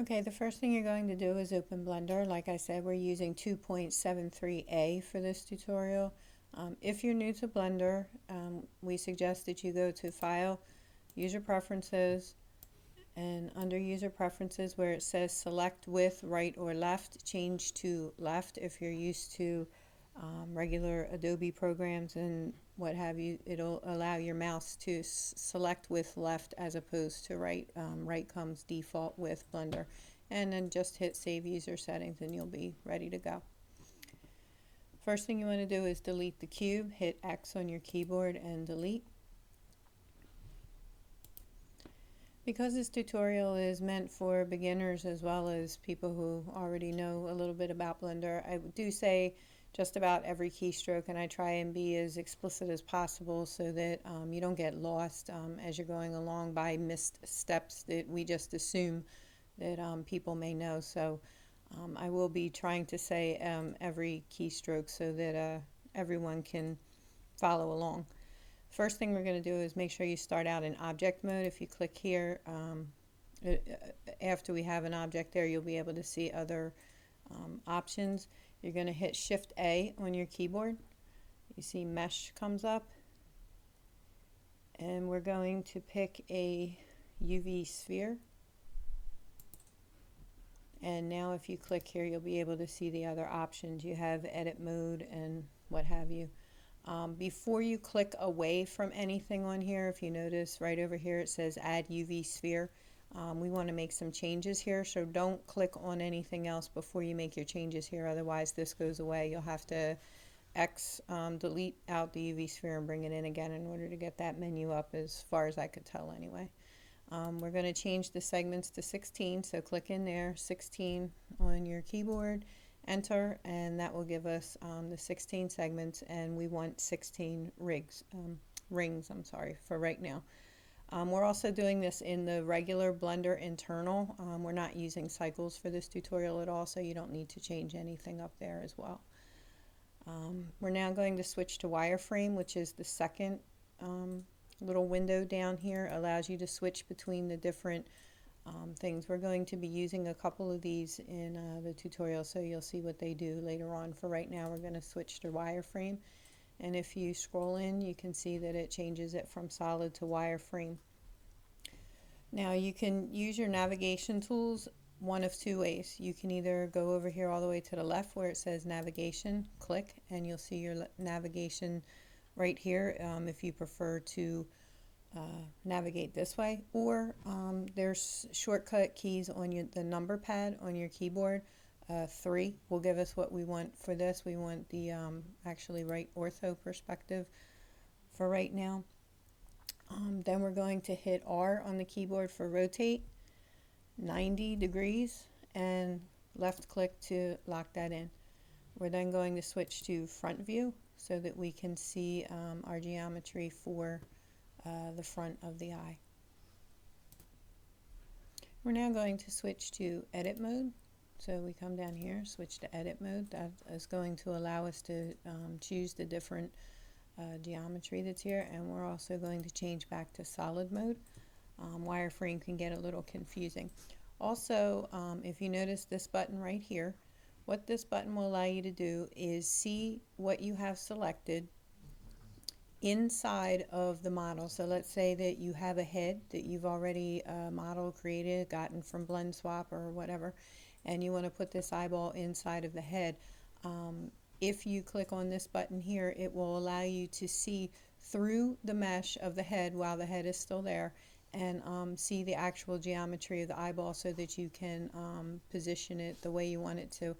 Okay, the first thing you're going to do is open Blender. Like I said, we're using 2.73a for this tutorial. If you're new to Blender, we suggest that you go to File, User Preferences, and under User Preferences where it says Select with right or left, change to left. If you're used to regular Adobe programs and what have you, it'll allow your mouse to select with left as opposed to right. Right comes default with Blender. And then just hit Save User Settings and you'll be ready to go. First thing you want to do is delete the cube. Hit X on your keyboard and delete. Because this tutorial is meant for beginners as well as people who already know a little bit about Blender, I do say just about every keystroke, and I try and be as explicit as possible so that you don't get lost as you're going along by missed steps that we just assume that people may know. So I will be trying to say every keystroke so that everyone can follow along. First thing we're going to do is make sure you start out in object mode. If you click here, after we have an object there, you'll be able to see other options. You're going to hit Shift A on your keyboard. You see mesh comes up. And we're going to pick a UV sphere. And now if you click here, you'll be able to see the other options. You have edit mode and what have you. Before you click away from anything on here, if you notice right over here it says add UV sphere. We want to make some changes here, so don't click on anything else before you make your changes here, otherwise this goes away. You'll have to delete out the UV sphere and bring it in again in order to get that menu up, as far as I could tell anyway. We're going to change the segments to 16, so click in there, 16 on your keyboard, enter, and that will give us the 16 segments, and we want 16 rings for right now. We're also doing this in the regular Blender internal. We're not using cycles for this tutorial at all, so you don't need to change anything up there as well. We're now going to switch to wireframe, which is the second little window down here. Allows you to switch between the different things. We're going to be using a couple of these in the tutorial, so you'll see what they do later on. For right now, we're going to switch to wireframe, and if you scroll in, you can see that it changes it from solid to wireframe. Now you can use your navigation tools one of two ways. You can either go over here all the way to the left where it says navigation, click, and you'll see your navigation right here if you prefer to navigate this way, or there's shortcut keys on the number pad on your keyboard. 3 will give us what we want for this. We want the actually right ortho perspective for right now. Then we're going to hit R on the keyboard for rotate 90 degrees and left click to lock that in. We're then going to switch to front view so that we can see our geometry for the front of the eye. We're now going to switch to edit mode. So we come down here, switch to edit mode. That is going to allow us to choose the different geometry that's here, and we're also going to change back to solid mode. Wireframe can get a little confusing. Also, if you notice this button right here, what this button will allow you to do is see what you have selected inside of the model. So let's say that you have a head that you've already model created, gotten from Blend Swap or whatever, and you want to put this eyeball inside of the head. If you click on this button here, it will allow you to see through the mesh of the head while the head is still there, and see the actual geometry of the eyeball so that you can position it the way you want it to.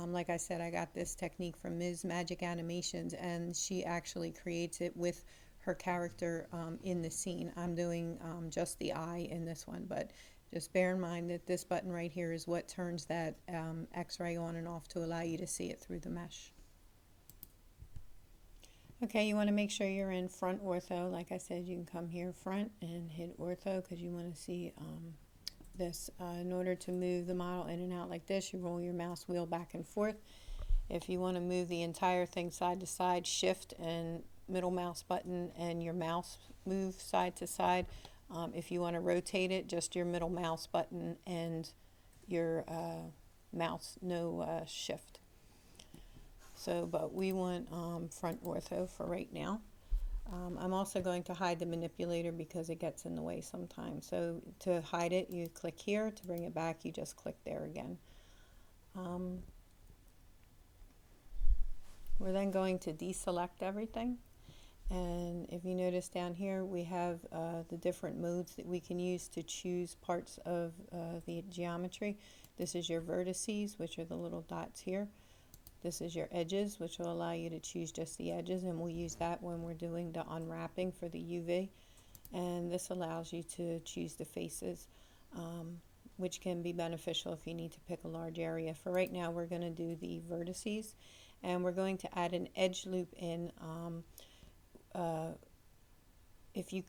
Like I said, I got this technique from MsMagicAnimations, and she actually creates it with her character in the scene. I'm doing just the eye in this one, but just bear in mind that this button right here is what turns that X-ray on and off to allow you to see it through the mesh. Okay, you want to make sure you're in front ortho. Like I said, you can come here front and hit ortho because you want to see this. In order to move the model in and out like this, you roll your mouse wheel back and forth. If you want to move the entire thing side to side, shift and middle mouse button and your mouse move side to side. If you want to rotate it, just your middle mouse button and your mouse, no shift. So, but we want front ortho for right now. I'm also going to hide the manipulator because it gets in the way sometimes. So to hide it, you click here. To bring it back, you just click there again. We're then going to deselect everything. And if you notice down here, we have the different modes that we can use to choose parts of the geometry. This is your vertices, which are the little dots here. This is your edges, which will allow you to choose just the edges, and we'll use that when we're doing the unwrapping for the UV. And this allows you to choose the faces, which can be beneficial if you need to pick a large area. For right now, we're going to do the vertices, and we're going to add an edge loop in. If you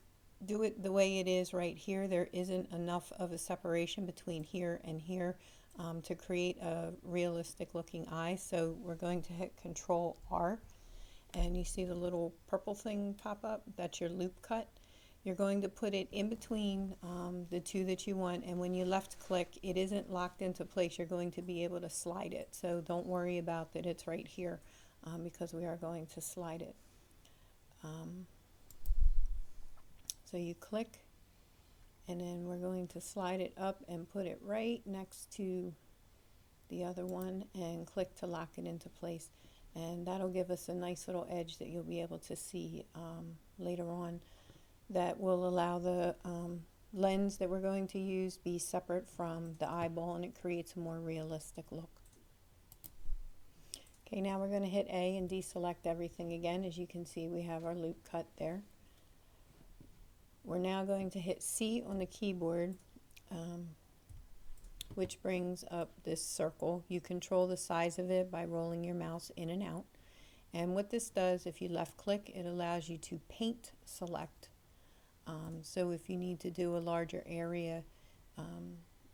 do it the way it is right here, there isn't enough of a separation between here and here to create a realistic looking eye. So we're going to hit Control R, and you see the little purple thing pop up. That's your loop cut. You're going to put it in between the two that you want, and when you left click, it isn't locked into place. You're going to be able to slide it. So don't worry about that it's right here because we are going to slide it. So you click, and then we're going to slide it up and put it right next to the other one and click to lock it into place. And that'll give us a nice little edge that you'll be able to see later on, that will allow the lens that we're going to use be separate from the eyeball, and it creates a more realistic look. Okay, now we're going to hit A and deselect everything again. As you can see, we have our loop cut there. We're now going to hit C on the keyboard, which brings up this circle. You control the size of it by rolling your mouse in and out. And what this does, if you left click, it allows you to paint select. So if you need to do a larger area,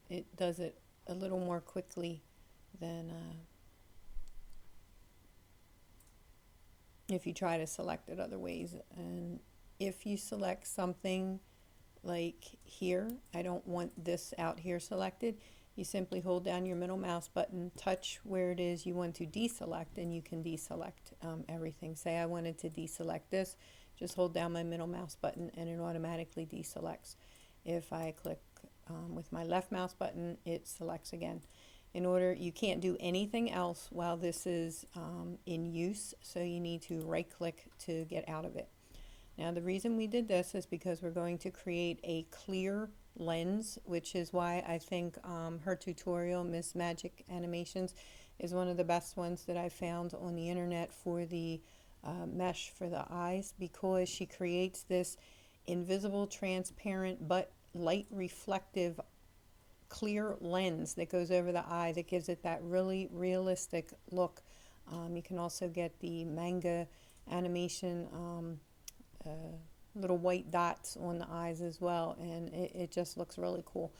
it does it a little more quickly than if you try to select it other ways. And if you select something like here, I don't want this out here selected, you simply hold down your middle mouse button, touch where it is you want to deselect, and you can deselect everything. Say I wanted to deselect this, just hold down my middle mouse button and it automatically deselects. If I click with my left mouse button, it selects again. You can't do anything else while this is in use, so you need to right click to get out of it. Now the reason we did this is because we're going to create a clear lens, which is why I think her tutorial, MsMagicAnimations, is one of the best ones that I found on the internet for the mesh for the eyes, because she creates this invisible, transparent, but light reflective clear lens that goes over the eye that gives it that really realistic look. You can also get the manga animation little white dots on the eyes as well, and it just looks really cool.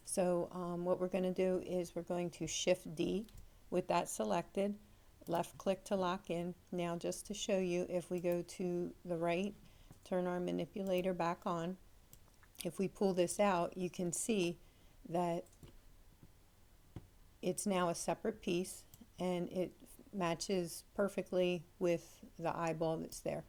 So what we're going to do is we're going to Shift D with that selected, left click to lock in. Now just to show you, if we go to the right, turn our manipulator back on, if we pull this out, you can see that it's now a separate piece and it matches perfectly with the eyeball that's there.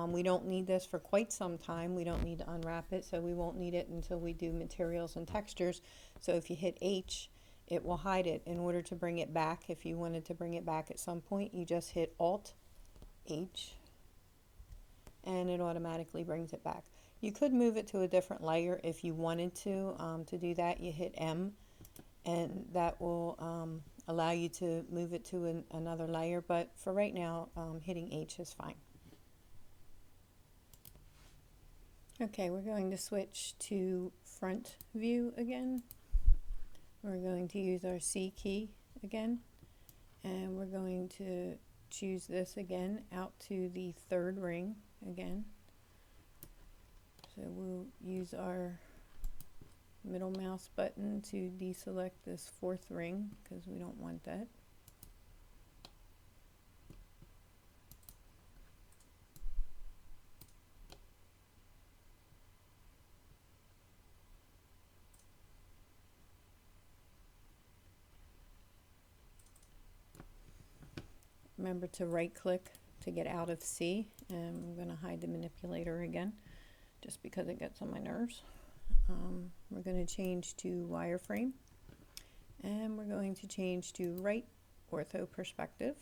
We don't need this for quite some time. We don't need to unwrap it, so we won't need it until we do materials and textures. So if you hit H, it will hide it. In order to bring it back, if you wanted to bring it back at some point, you just hit Alt H and it automatically brings it back. You could move it to a different layer if you wanted to. To do that, you hit M, and that will allow you to move it to another layer, but for right now, hitting H is fine. Okay, we're going to switch to front view again. We're going to use our C key again, and we're going to choose this again out to the third ring again. So we'll use our middle mouse button to deselect this fourth ring because we don't want that. remember to right click to get out of C, and I'm going to hide the manipulator again just because it gets on my nerves. We're going to change to wireframe, and we're going to change to right ortho perspective.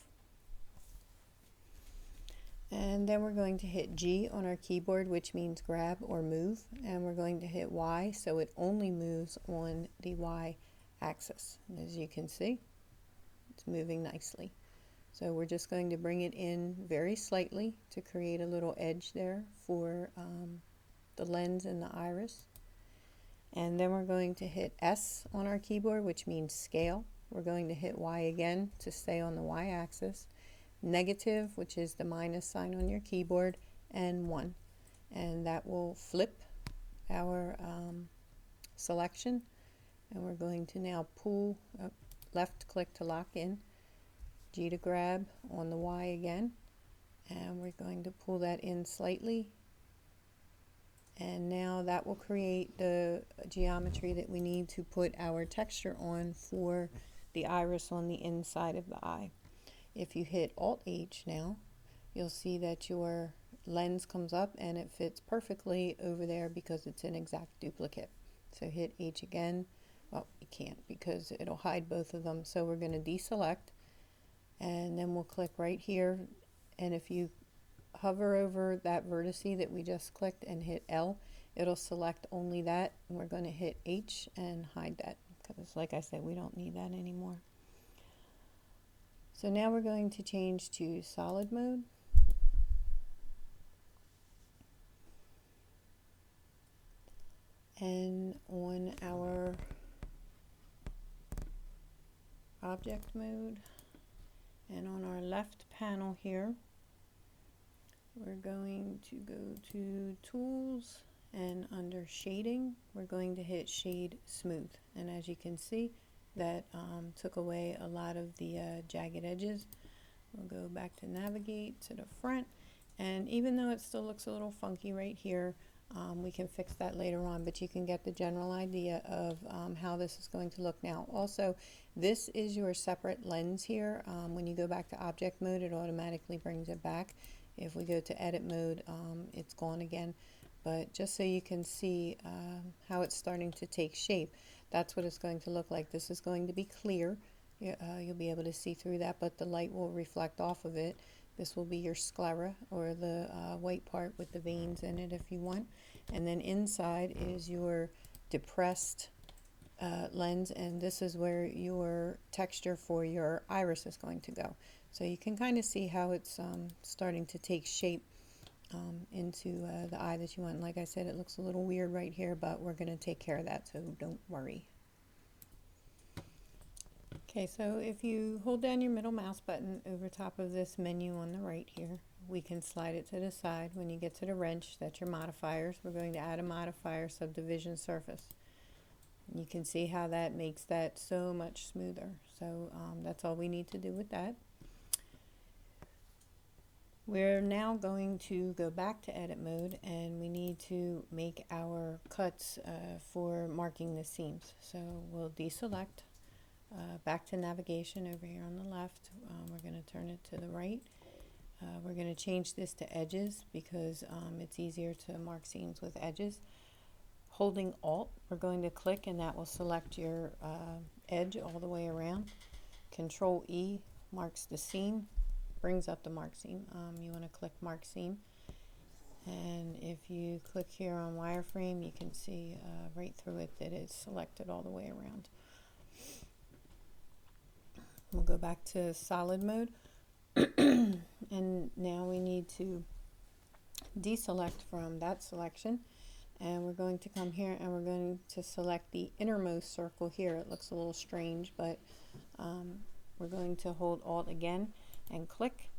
And then we're going to hit G on our keyboard, which means grab or move, and we're going to hit Y so it only moves on the Y axis. And as you can see, it's moving nicely. So we're just going to bring it in very slightly to create a little edge there for the lens and the iris. And then we're going to hit S on our keyboard, which means scale. We're going to hit Y again to stay on the Y axis. Negative, which is the minus sign on your keyboard, and 1. And that will flip our selection. And we're going to now pull left click to lock in, G to grab on the Y again, and we're going to pull that in slightly, and now that will create the geometry that we need to put our texture on for the iris on the inside of the eye. If you hit Alt H now, you'll see that your lens comes up and it fits perfectly over there because it's an exact duplicate. So hit H again. Well, you can't because it'll hide both of them, so we're going to deselect, and then we'll click right here, and if you hover over that vertice that we just clicked and hit L, it'll select only that, and we're going to hit H and hide that because, like I said, we don't need that anymore. So now we're going to change to solid mode. And on our object mode, and on our left panel here, we're going to go to tools, and under shading we're going to hit shade smooth, and as you can see that took away a lot of the jagged edges. We'll go back to navigate to the front, and even though it still looks a little funky right here, we can fix that later on, but you can get the general idea of how this is going to look now. Also, this is your separate lens here. When you go back to object mode, it automatically brings it back. If we go to edit mode, it's gone again. But just so you can see how it's starting to take shape, that's what it's going to look like. This is going to be clear. You'll be able to see through that, but the light will reflect off of it. This will be your sclera, or the white part with the veins in it if you want. And then inside is your depressed lens, and this is where your texture for your iris is going to go. So you can kind of see how it's starting to take shape into the eye that you want. Like I said, it looks a little weird right here, but we're going to take care of that, so don't worry. Okay, so if you hold down your middle mouse button over top of this menu on the right here, we can slide it to the side. When you get to the wrench, that's your modifiers. We're going to add a modifier, subdivision surface. You can see how that makes that so much smoother. So that's all we need to do with that. We're now going to go back to edit mode, and we need to make our cuts for marking the seams. So we'll deselect, back to navigation over here on the left. We're going to turn it to the right. We're going to change this to edges because it's easier to mark seams with edges. Holding Alt, we're going to click, and that will select your edge all the way around. Control E marks the seam, brings up the mark seam. You want to click mark seam, and if you click here on wireframe, you can see right through it that it's selected all the way around. We'll go back to solid mode, and now we need to deselect from that selection, and we're going to come here and we're going to select the innermost circle here. It looks a little strange, but we're going to hold Alt again and click,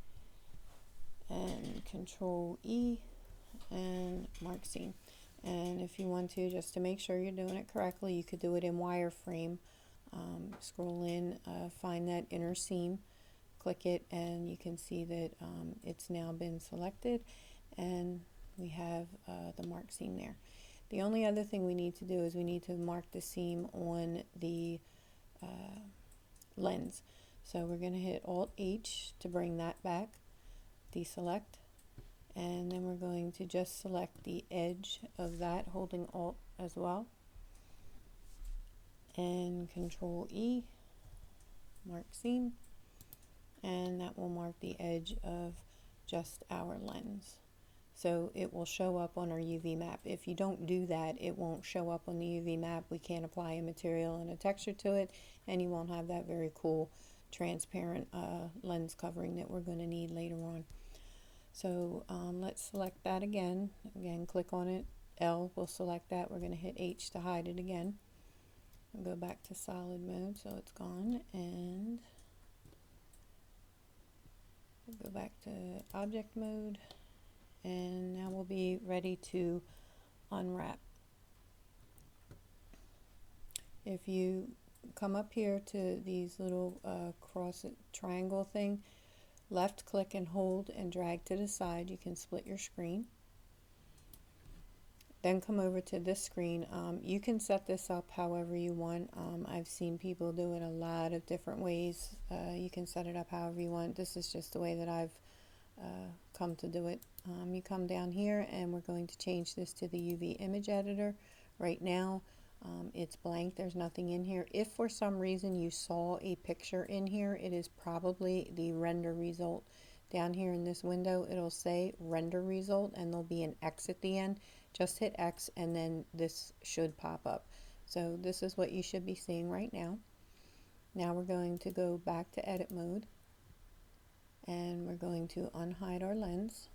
and Control E and mark seam. And if you want to, just to make sure you're doing it correctly, you could do it in wireframe. Scroll in, find that inner seam, click it, and you can see that it's now been selected, and we have the mark seam there. The only other thing we need to do is we need to mark the seam on the lens. So we're going to hit Alt H to bring that back, deselect, and then we're going to just select the edge of that, holding Alt as well, and Control E, mark seam, and that will mark the edge of just our lens. So it will show up on our UV map. If you don't do that, it won't show up on the UV map. We can't apply a material and a texture to it, and you won't have that very cool transparent lens covering that we're going to need later on. So let's select that again. Again, click on it. L will select that. We're going to hit H to hide it again. We'll go back to solid mode so it's gone, and we'll go back to object mode, and now we'll be ready to unwrap. If you come up here to these little cross triangle thing, left click and hold and drag to the side. You can split your screen. Then come over to this screen. You can set this up however you want. I've seen people do it a lot of different ways. You can set it up however you want. This is just the way that I've come to do it. You come down here and we're going to change this to the UV image editor. Right now it's blank, there's nothing in here. If for some reason you saw a picture in here, it is probably the render result. Down here in this window it'll say render result and there'll be an X at the end. Just hit X and then this should pop up. So this is what you should be seeing right now. Now we're going to go back to edit mode and we're going to unhide our lens.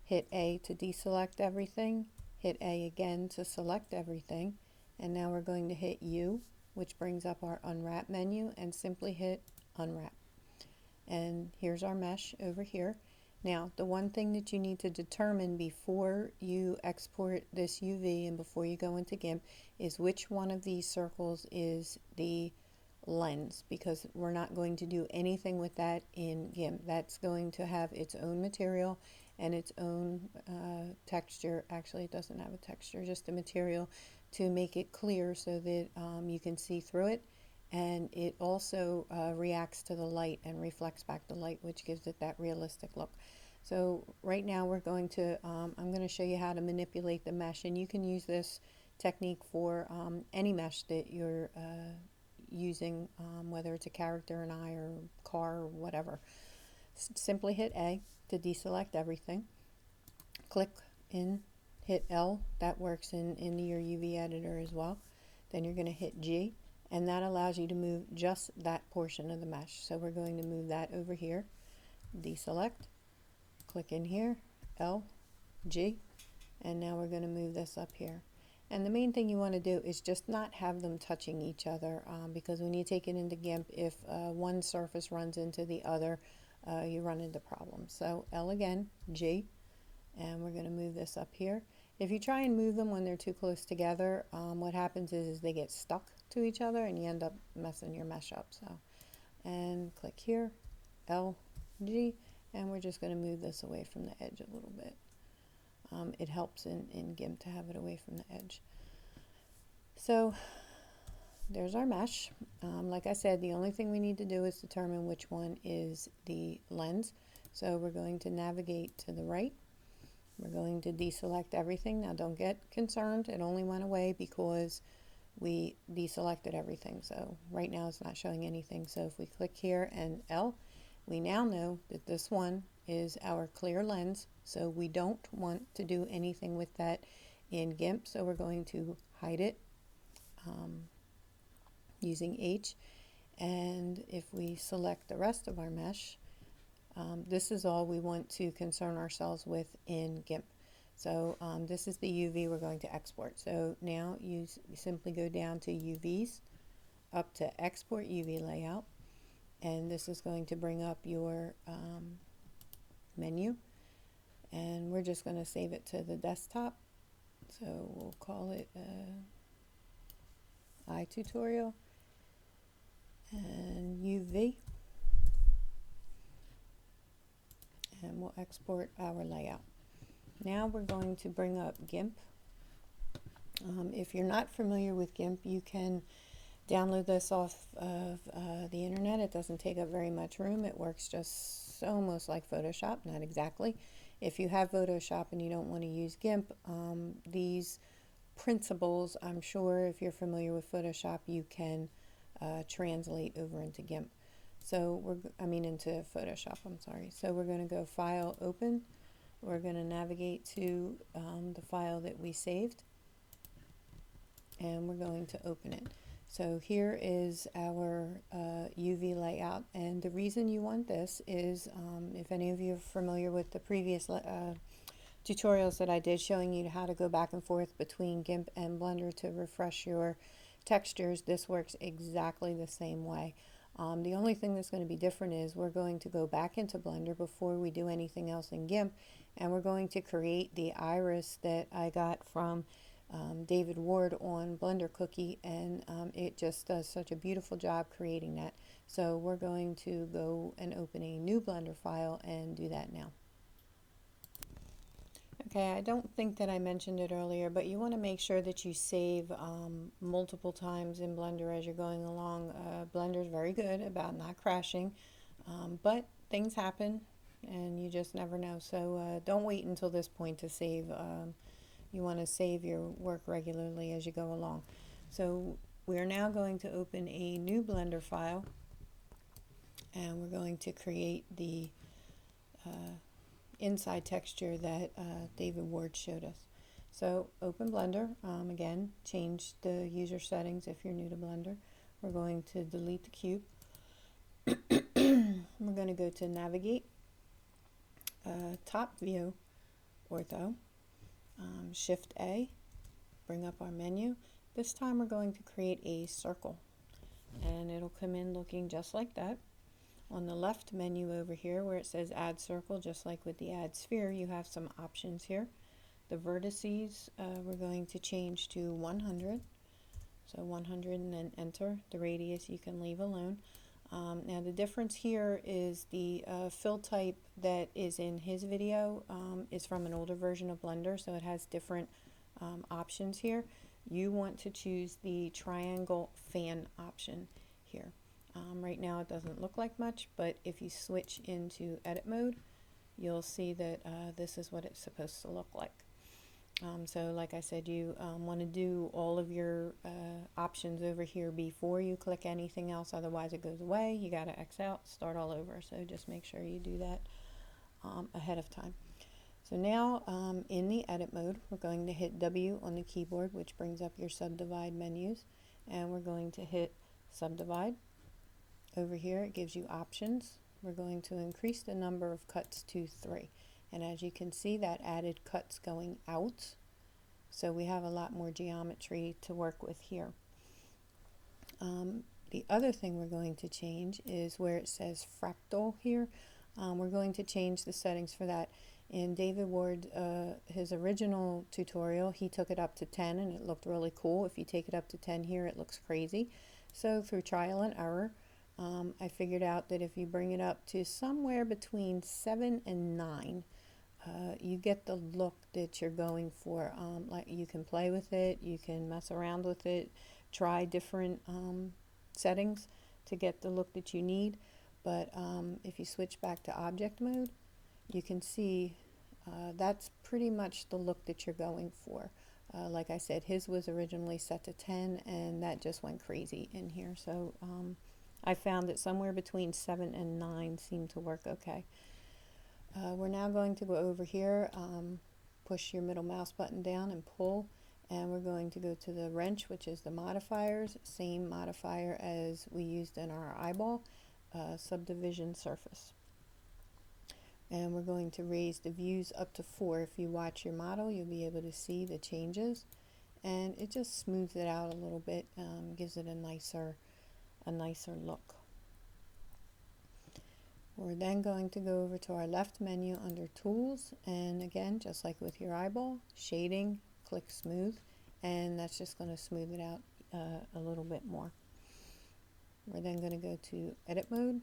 Hit A to deselect everything, hit A again to select everything, and now we're going to hit U, which brings up our unwrap menu, and simply hit unwrap. And here's our mesh over here. Now, the one thing that you need to determine before you export this UV and before you go into GIMP is which one of these circles is the lens, because we're not going to do anything with that in GIMP. That's going to have its own material and its own texture. Actually, it doesn't have a texture, just a material to make it clear so that you can see through it. And it also reacts to the light and reflects back the light, which gives it that realistic look. So right now we're going to, I'm going to show you how to manipulate the mesh, and you can use this technique for any mesh that you're using, whether it's a character, an eye, or car, or whatever. Simply hit A to deselect everything. Click in, hit L, that works in your UV editor as well. Then you're going to hit G, and that allows you to move just that portion of the mesh. So we're going to move that over here, deselect, click in here, L, G, and now we're going to move this up here. And the main thing you want to do is just not have them touching each other, because when you take it into GIMP, if one surface runs into the other, you run into problems. So L again, G, and we're going to move this up here. If you try and move them when they're too close together, what happens is they get stuck to each other and you end up messing your mesh up. So, and click here, L, G, and we're just going to move this away from the edge a little bit. It helps in GIMP to have it away from the edge. So there's our mesh. Like I said, the only thing we need to do is determine which one is the lens. So we're going to navigate to the right. We're going to deselect everything. Now don't get concerned, it only went away because we deselected everything. So right now it's not showing anything. So if we click here and L, we now know that this one is our clear lens. So we don't want to do anything with that in GIMP. So we're going to hide it using H. And if we select the rest of our mesh, this is all we want to concern ourselves with in GIMP. So this is the UV we're going to export. So now you simply go down to UVs, up to Export UV Layout, and this is going to bring up your menu, and we're just going to save it to the desktop. So we'll call it iTutorial and UV. And we'll export our layout. Now we're going to bring up GIMP. If you're not familiar with GIMP, you can Download this off of the internet. It doesn't take up very much room. It works just almost like Photoshop, not exactly. If you have Photoshop and you don't want to use GIMP, these principles, I'm sure if you're familiar with Photoshop, you can translate over into GIMP. So into Photoshop, I'm sorry. So we're going to go File, Open. We're going to navigate to the file that we saved, and we're going to open it. So here is our UV layout, and the reason you want this is if any of you are familiar with the previous tutorials that I did showing you how to go back and forth between GIMP and Blender to refresh your textures, this works exactly the same way. The only thing that's going to be different is we're going to go back into Blender before we do anything else in GIMP, and we're going to create the iris that I got from David Ward on Blender Cookie, and it just does such a beautiful job creating that. So we're going to go and open a new Blender file and do that now. Okay, I don't think that I mentioned it earlier, but you want to make sure that you save multiple times in Blender as you're going along. Blender is very good about not crashing, but things happen and you just never know. So don't wait until this point to save. You want to save your work regularly as you go along. So we're now going to open a new Blender file, and we're going to create the inside texture that David Ward showed us. So open Blender, again, change the user settings if you're new to Blender. We're going to delete the cube. We're going to go to Navigate, Top View, Ortho, Shift A, bring up our menu. This time we're going to create a circle, and it'll come in looking just like that. On the left menu over here where it says Add Circle, just like with the Add Sphere, you have some options here. The vertices we're going to change to 100. So 100 and then enter. The radius you can leave alone. Now the difference here is the fill type that is in his video is from an older version of Blender, so it has different options here. You want to choose the triangle fan option here. Right now it doesn't look like much, but if you switch into edit mode, you'll see that this is what it's supposed to look like. So like I said, you want to do all of your options over here before you click anything else, otherwise it goes away. You got to X out, start all over. So just make sure you do that ahead of time. So now in the edit mode, we're going to hit W on the keyboard, which brings up your subdivide menus, and we're going to hit subdivide. Over here it gives you options. We're going to increase the number of cuts to 3, and as you can see, that added cuts going out, so we have a lot more geometry to work with here. The other thing we're going to change is where it says fractal here. We're going to change the settings for that. In David Ward, his original tutorial, he took it up to 10 and it looked really cool. If you take it up to 10 here, it looks crazy. So through trial and error, I figured out that if you bring it up to somewhere between 7 and 9, you get the look that you're going for. Like you can play with it, you can mess around with it, try different settings to get the look that you need. But if you switch back to object mode, you can see that's pretty much the look that you're going for. Like I said, his was originally set to 10 and that just went crazy in here. So I found that somewhere between 7 and 9 seemed to work okay. We're now going to go over here, push your middle mouse button down and pull, and we're going to go to the wrench, which is the modifiers, same modifier as we used in our eyeball, subdivision surface. And we're going to raise the views up to 4. If you watch your model, you'll be able to see the changes, and it just smooths it out a little bit, gives it a nicer look. We're then going to go over to our left menu under Tools, and again, just like with your eyeball, Shading, click Smooth, and that's just going to smooth it out a little bit more. We're then going to go to Edit Mode,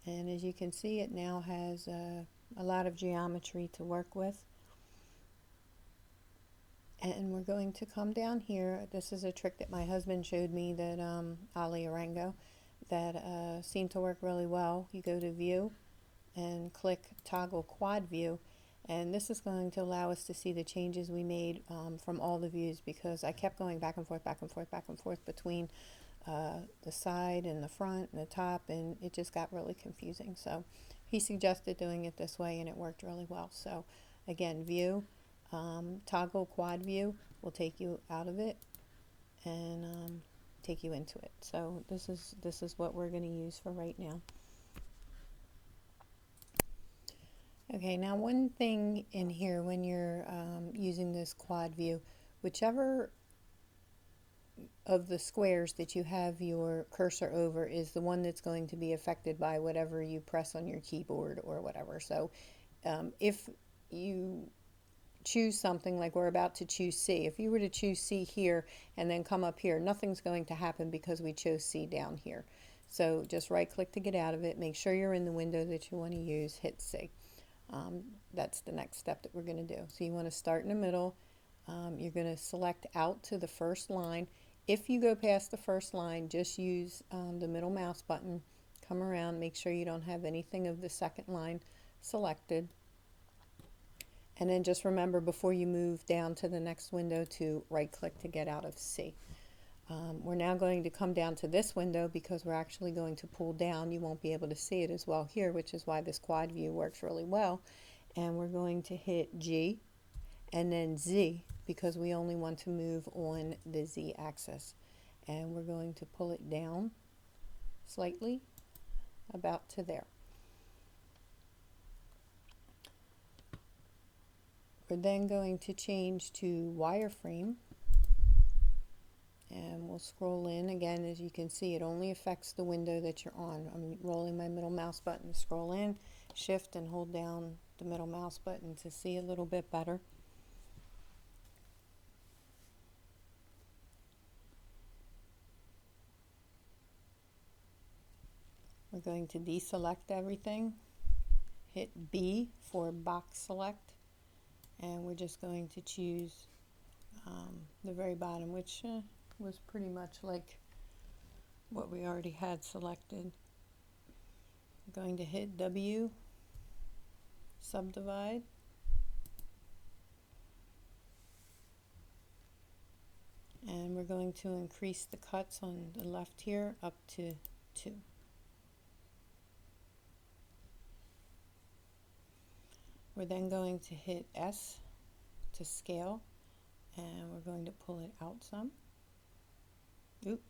and as you can see, it now has a lot of geometry to work with. And we're going to come down here. This is a trick that my husband showed me, that Ali Arango, that seemed to work really well. You go to View and click Toggle Quad View, and this is going to allow us to see the changes we made from all the views, because I kept going back and forth, back and forth, back and forth between the side and the front and the top, and it just got really confusing. So he suggested doing it this way, and it worked really well. So again, View, Toggle Quad View will take you out of it and take you into it. So this is what we're going to use for right now. Okay, now one thing in here when you're using this quad view, whichever of the squares that you have your cursor over is the one that's going to be affected by whatever you press on your keyboard or whatever. So if you choose something, like we're about to choose C, if you were to choose C here and then come up here, nothing's going to happen because we chose C down here. So just right click to get out of it, make sure you're in the window that you want to use, hit C. That's the next step that we're going to do. So you want to start in the middle. You're going to select out to the first line. If you go past the first line, just use the middle mouse button, come around, make sure you don't have anything of the second line selected. And then just remember, before you move down to the next window, to right click to get out of C. We're now going to come down to this window because we're actually going to pull down. You won't be able to see it as well here, which is why this quad view works really well. And we're going to hit G and then Z, because we only want to move on the Z axis. And we're going to pull it down slightly, about to there. We're then going to change to wireframe. And we'll scroll in. Again, as you can see, it only affects the window that you're on. I'm rolling my middle mouse button to scroll in, shift and hold down the middle mouse button to see a little bit better. We're going to deselect everything, hit B for box select, and we're just going to choose the very bottom, which was pretty much like what we already had selected. I'm going to hit W, subdivide, and we're going to increase the cuts on the left here up to 2. We're then going to hit S to scale, and we're going to pull it out some. Oop,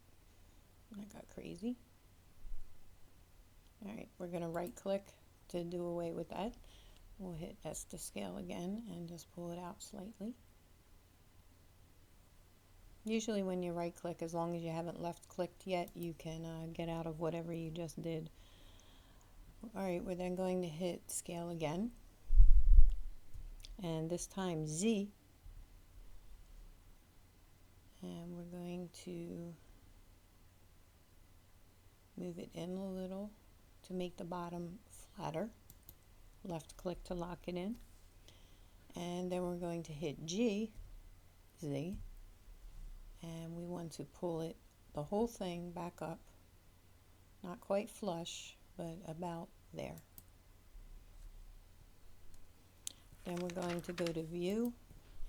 that got crazy. Alright, we're going to right click to do away with that. We'll hit S to scale again and just pull it out slightly. Usually when you right click, as long as you haven't left clicked yet, you can get out of whatever you just did. Alright, we're then going to hit scale again, and this time Z, and we're going to move it in a little to make the bottom flatter. Left click to lock it in, and then we're going to hit G, Z, and we want to pull it, the whole thing, back up, not quite flush, but about there. Then we're going to go to View,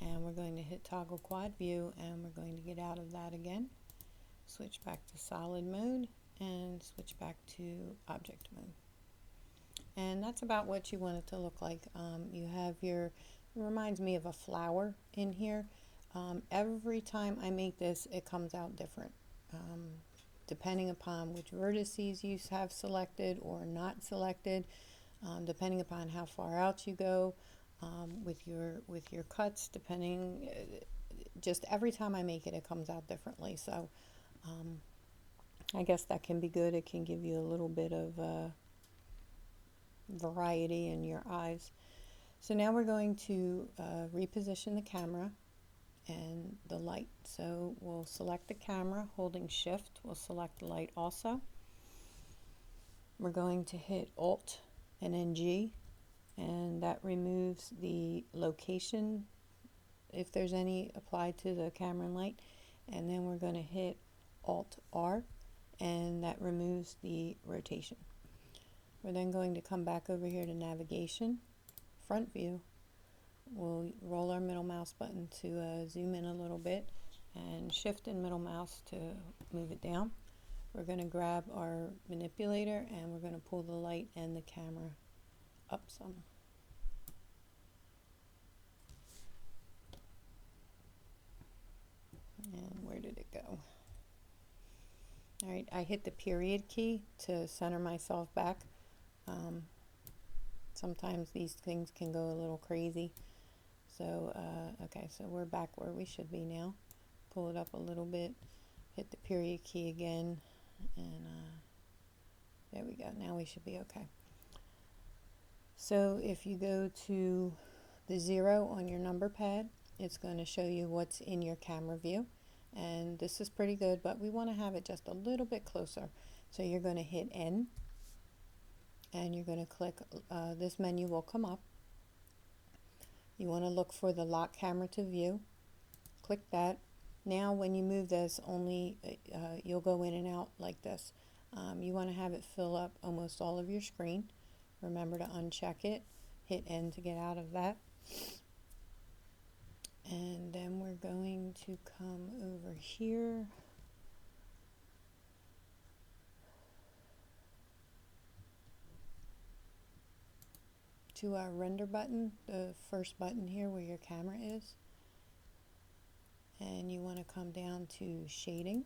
and we're going to hit Toggle Quad View, and we're going to get out of that again, switch back to solid mode, and switch back to object mode. And that's about what you want it to look like. You have your, it reminds me of a flower in here. Every time I make this, it comes out different, depending upon which vertices you have selected or not selected, depending upon how far out you go with your cuts, depending, just every time I make it, it comes out differently. So I guess that can be good. It can give you a little bit of variety in your eyes. So now we're going to reposition the camera and the light. So we'll select the camera holding shift. We'll select the light also. We're going to hit Alt and then G, and that removes the location if there's any applied to the camera and light, and then we're going to hit Alt R, and that removes the rotation. We're then going to come back over here to navigation, front view. We'll roll our middle mouse button to zoom in a little bit, and shift and middle mouse to move it down. We're going to grab our manipulator and we're going to pull the light and the camera up some. And where did it go? Alright, I hit the period key to center myself back. Sometimes these things can go a little crazy. So, okay, so we're back where we should be now. Pull it up a little bit, hit the period key again, and there we go. Now we should be okay. So if you go to the 0 on your number pad, it's going to show you what's in your camera view. And this is pretty good, but we want to have it just a little bit closer. So you're going to hit N, and you're going to click, this menu will come up. You want to look for the lock camera to view. Click that. Now when you move this, only you'll go in and out like this. You want to have it fill up almost all of your screen. Remember to uncheck it. Hit N to get out of that. And then we're going to come over here. To our render button, the first button here where your camera is. And you want to come down to shading.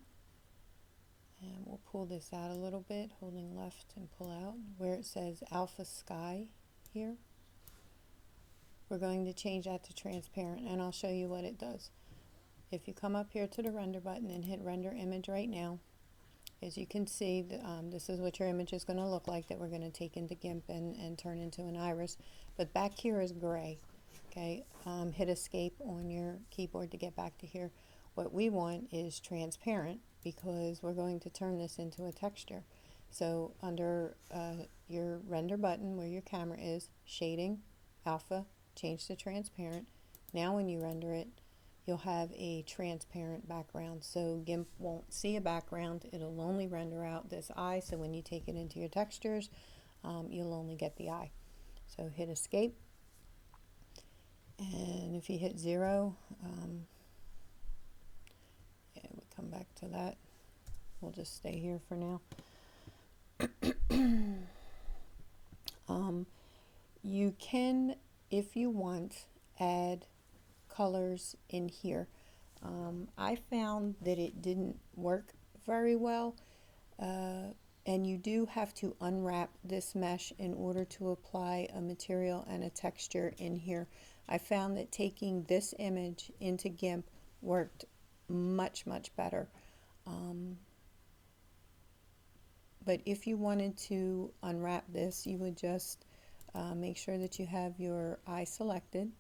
And we'll pull this out a little bit, holding left and pull out where it says Alpha Sky here. We're going to change that to transparent, and I'll show you what it does. If you come up here to the render button and hit render image right now, as you can see, this is what your image is going to look like that we're going to take into GIMP and turn into an iris. But back here is gray. Okay, hit escape on your keyboard to get back to here. What we want is transparent because we're going to turn this into a texture. So under your render button where your camera is, shading, alpha, change to transparent. Now when you render it, you'll have a transparent background. So GIMP won't see a background. It'll only render out this eye. So when you take it into your textures, you'll only get the eye. So hit escape. And if you hit 0, yeah, we come back to that. We'll just stay here for now. You can, if you want, add colors in here. I found that it didn't work very well, and you do have to unwrap this mesh in order to apply a material and a texture in here. I found that taking this image into GIMP worked much better. But if you wanted to unwrap this, you would just make sure that you have your eye selected.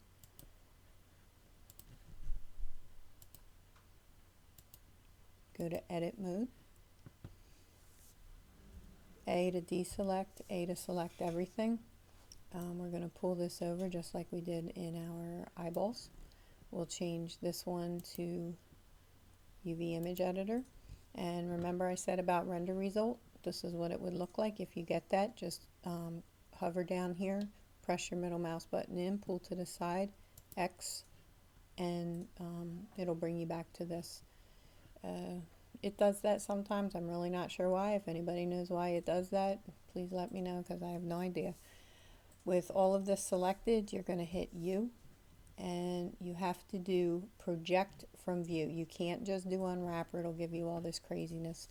Go to edit mode. A to deselect, A to select everything. We're going to pull this over just like we did in our eyeballs. We'll change this one to UV image editor. And remember I said about render result? This is what it would look like if you get that. Just hover down here, press your middle mouse button in, pull to the side, X, and it'll bring you back to this. It does that sometimes. I'm really not sure why. If anybody knows why it does that, please let me know because I have no idea. With all of this selected, you're going to hit U, and you have to do project from view. You can't just do unwrap or it'll give you all this craziness.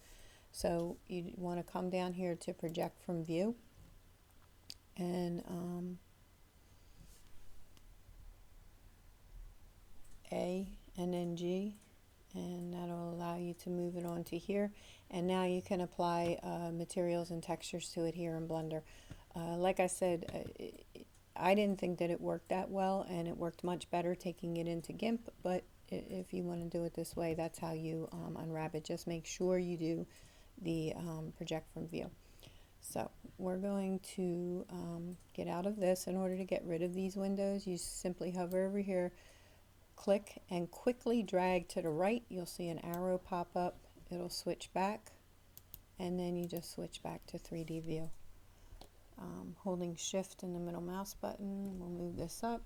So you want to come down here to project from view, and A and then G, and that'll allow you to move it onto here. And now you can apply materials and textures to it here in Blender. Like I said, I didn't think that it worked that well, and it worked much better taking it into GIMP, but if you want to do it this way, that's how you unwrap it. Just make sure you do the project from view. So we're going to get out of this. In order to get rid of these windows, you simply hover over here, click and quickly drag to the right, you'll see an arrow pop up. It'll switch back, and then you just switch back to 3D view. Holding shift and the middle mouse button, we'll move this up.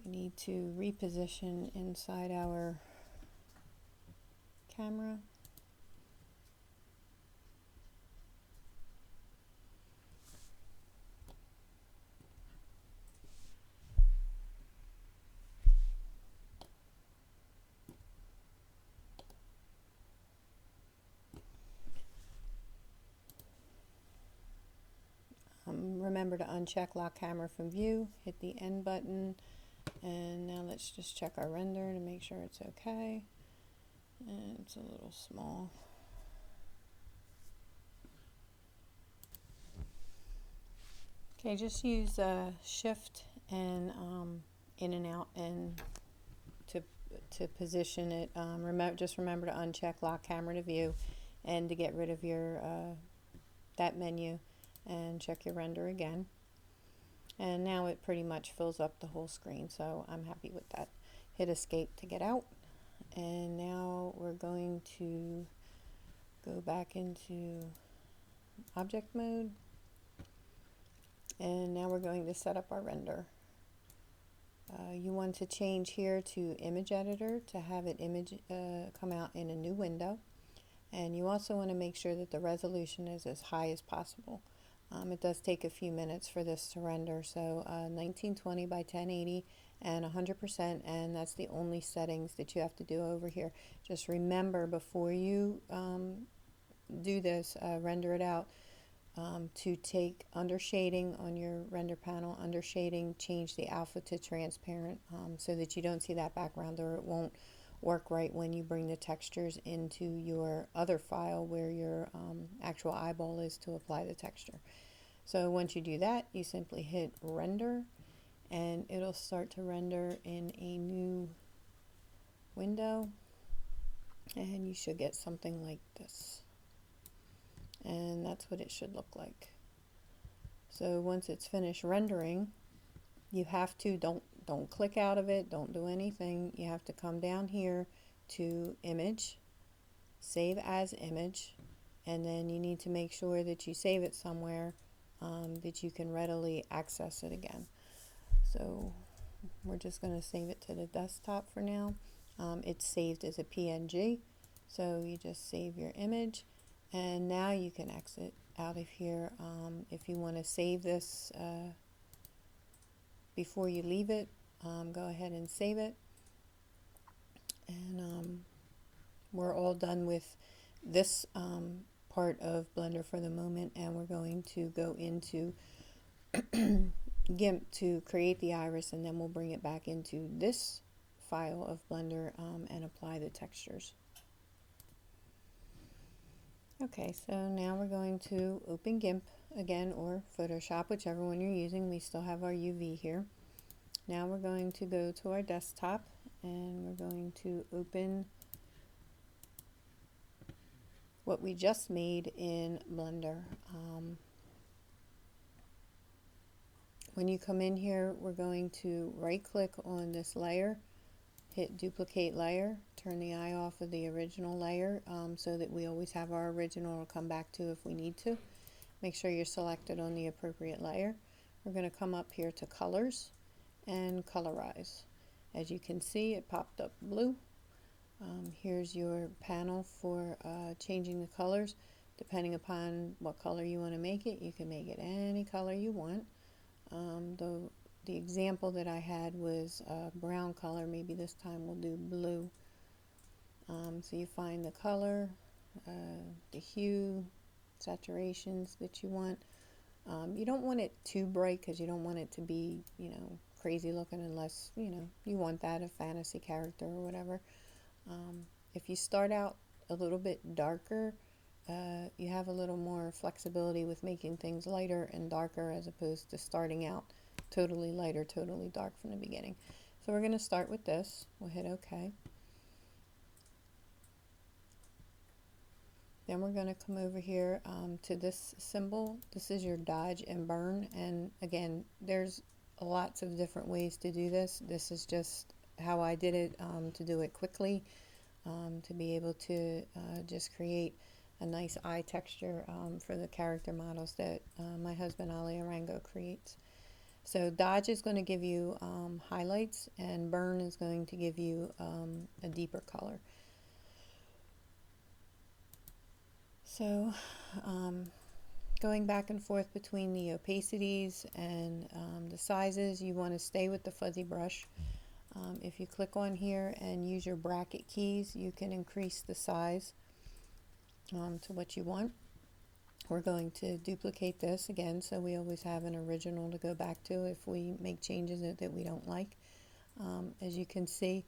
We need to reposition inside our camera. Remember to uncheck lock camera from view, hit the end button, and now let's just check our render to make sure it's okay. And it's a little small. Okay, just use shift and in and out and to position it. Just remember to uncheck lock camera to view and to get rid of your that menu, and check your render again. And now it pretty much fills up the whole screen, so I'm happy with that. Hit escape to get out, and now we're going to go back into object mode, and now we're going to set up our render. You want to change here to image editor to have it come out in a new window, and you also want to make sure that the resolution is as high as possible. It does take a few minutes for this to render, so 1920 by 1080 and 100%, and that's the only settings that you have to do over here. Just remember before you do this, render it out, to take under shading on your render panel, under shading, change the alpha to transparent so that you don't see that background, or it won't work right when you bring the textures into your other file where your actual eyeball is to apply the texture. So once you do that, you simply hit render, and it'll start to render in a new window, and you should get something like this. And that's what it should look like. So once it's finished rendering, you have to, don't click out of it, don't do anything. You have to come down here to image, save as image, and then you need to make sure that you save it somewhere that you can readily access it again. So we're just going to save it to the desktop for now. It's saved as a PNG, so you just save your image, and now you can exit out of here. If you want to save this before you leave it, go ahead and save it. And we're all done with this part of Blender for the moment, and we're going to go into GIMP to create the iris, and then we'll bring it back into this file of Blender and apply the textures. Okay, so now we're going to open GIMP again, or Photoshop, whichever one you're using. We still have our UV here. Now we're going to go to our desktop, and we're going to open what we just made in Blender. When you come in here, we're going to right click on this layer, hit duplicate layer, turn the eye off of the original layer so that we always have our original to come back to if we need to. Make sure you're selected on the appropriate layer. We're going to come up here to colors and colorize. As you can see, it popped up blue. Here's your panel for changing the colors. Depending upon what color you want to make it, you can make it any color you want. The example that I had was brown color. Maybe this time we'll do blue. So you find the color, the hue, saturations that you want. You don't want it too bright because you don't want it to be, crazy looking, unless, you want that, a fantasy character or whatever. If you start out a little bit darker, you have a little more flexibility with making things lighter and darker as opposed to starting out totally light or totally dark from the beginning. So we're going to start with this. We'll hit OK. Then we're going to come over here to this symbol. This is your dodge and burn, and again, there's lots of different ways to do this. This is just how I did it, to do it quickly, to be able to just create a nice eye texture for the character models that my husband Ali Arango creates. So dodge is going to give you highlights, and burn is going to give you a deeper color. So going back and forth between the opacities and the sizes, you want to stay with the fuzzy brush. If you click on here and use your bracket keys, you can increase the size to what you want. We're going to duplicate this again, so we always have an original to go back to if we make changes that we don't like. As you can see,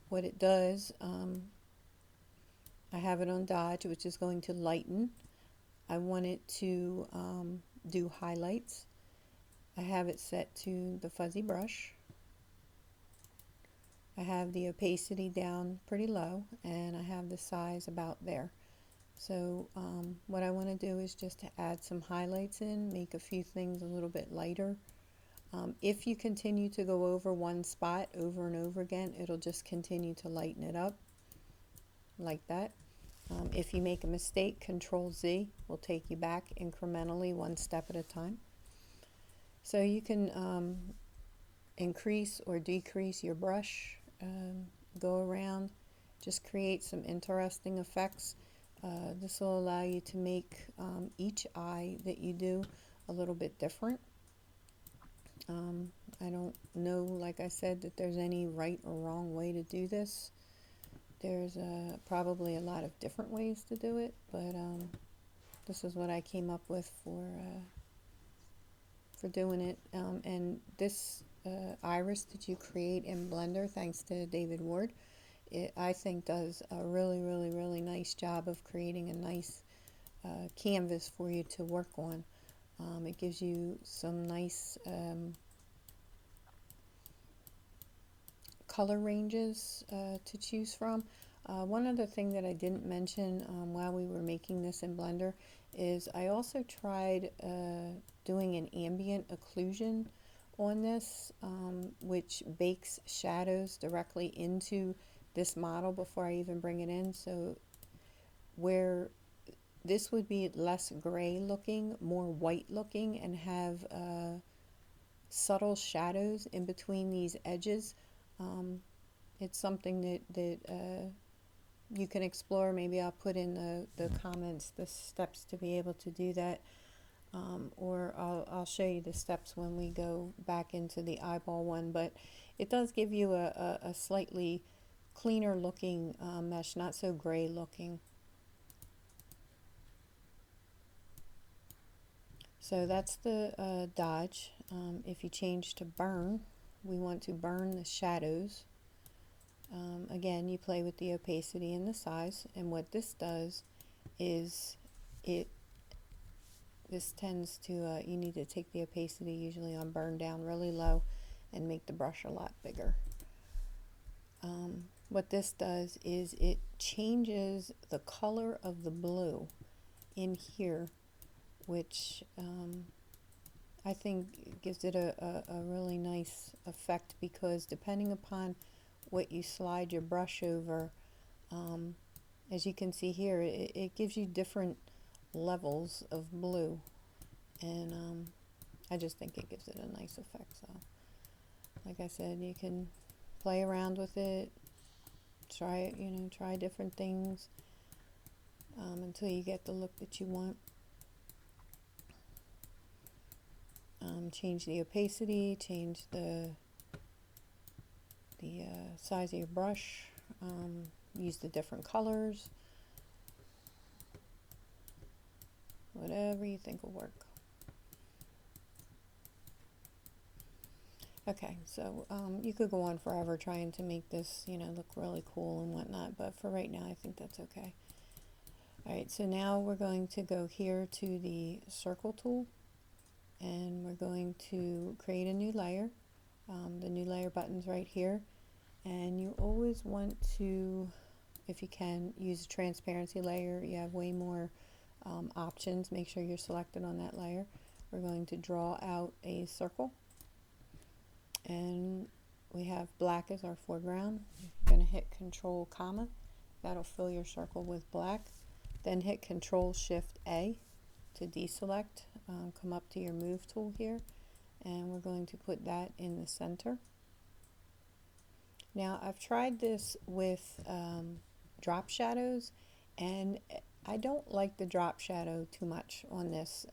what it does, I have it on dodge, which is going to lighten. I want it to do highlights. I have it set to the fuzzy brush. I have the opacity down pretty low, and I have the size about there. So what I want to do is just to add some highlights in, make a few things a little bit lighter. If you continue to go over one spot over and over again, it'll just continue to lighten it up like that. If you make a mistake, Control Z will take you back incrementally, one step at a time. So you can increase or decrease your brush, go around, just create some interesting effects. This will allow you to make each eye that you do a little bit different. I don't know, like I said, that there's any right or wrong way to do this. There's probably a lot of different ways to do it, but this is what I came up with for doing it. And this iris that you create in Blender, thanks to David Ward, it, I think, does a really nice job of creating a nice canvas for you to work on. It gives you some nice color ranges to choose from. One other thing that I didn't mention while we were making this in Blender is I also tried doing an ambient occlusion on this, which bakes shadows directly into this model before I even bring it in. So where this would be less gray looking, more white looking, and have subtle shadows in between these edges, it's something that you can explore. Maybe I'll put in the comments the steps to be able to do that, or I'll show you the steps when we go back into the eyeball one. But it does give you a slightly cleaner looking mesh, not so gray looking. So that's the dodge. If you change to burn, we want to burn the shadows. Again, you play with the opacity and the size, and what this does is this tends to, you need to take the opacity usually on burn down really low and make the brush a lot bigger. What this does is it changes the color of the blue in here, which I think gives it a really nice effect, because depending upon what you slide your brush over, as you can see here, it gives you different levels of blue, and I just think it gives it a nice effect. So like I said, you can play around with it, try it, try different things until you get the look that you want. Change the opacity, change the size of your brush, use the different colors, whatever you think will work. Okay, so you could go on forever trying to make this, look really cool and whatnot, but for right now I think that's okay. Alright, so now we're going to go here to the circle tool, and we're going to create a new layer. The new layer button's right here, and you always want to, if you can, use a transparency layer. You have way more options. Make sure you're selected on that layer. We're going to draw out a circle, and we have black as our foreground. You're going to hit Control comma. That'll fill your circle with black. Then hit Control Shift A to deselect. Come up to your move tool here, and we're going to put that in the center. Now I've tried this with drop shadows, and I don't like the drop shadow too much on this.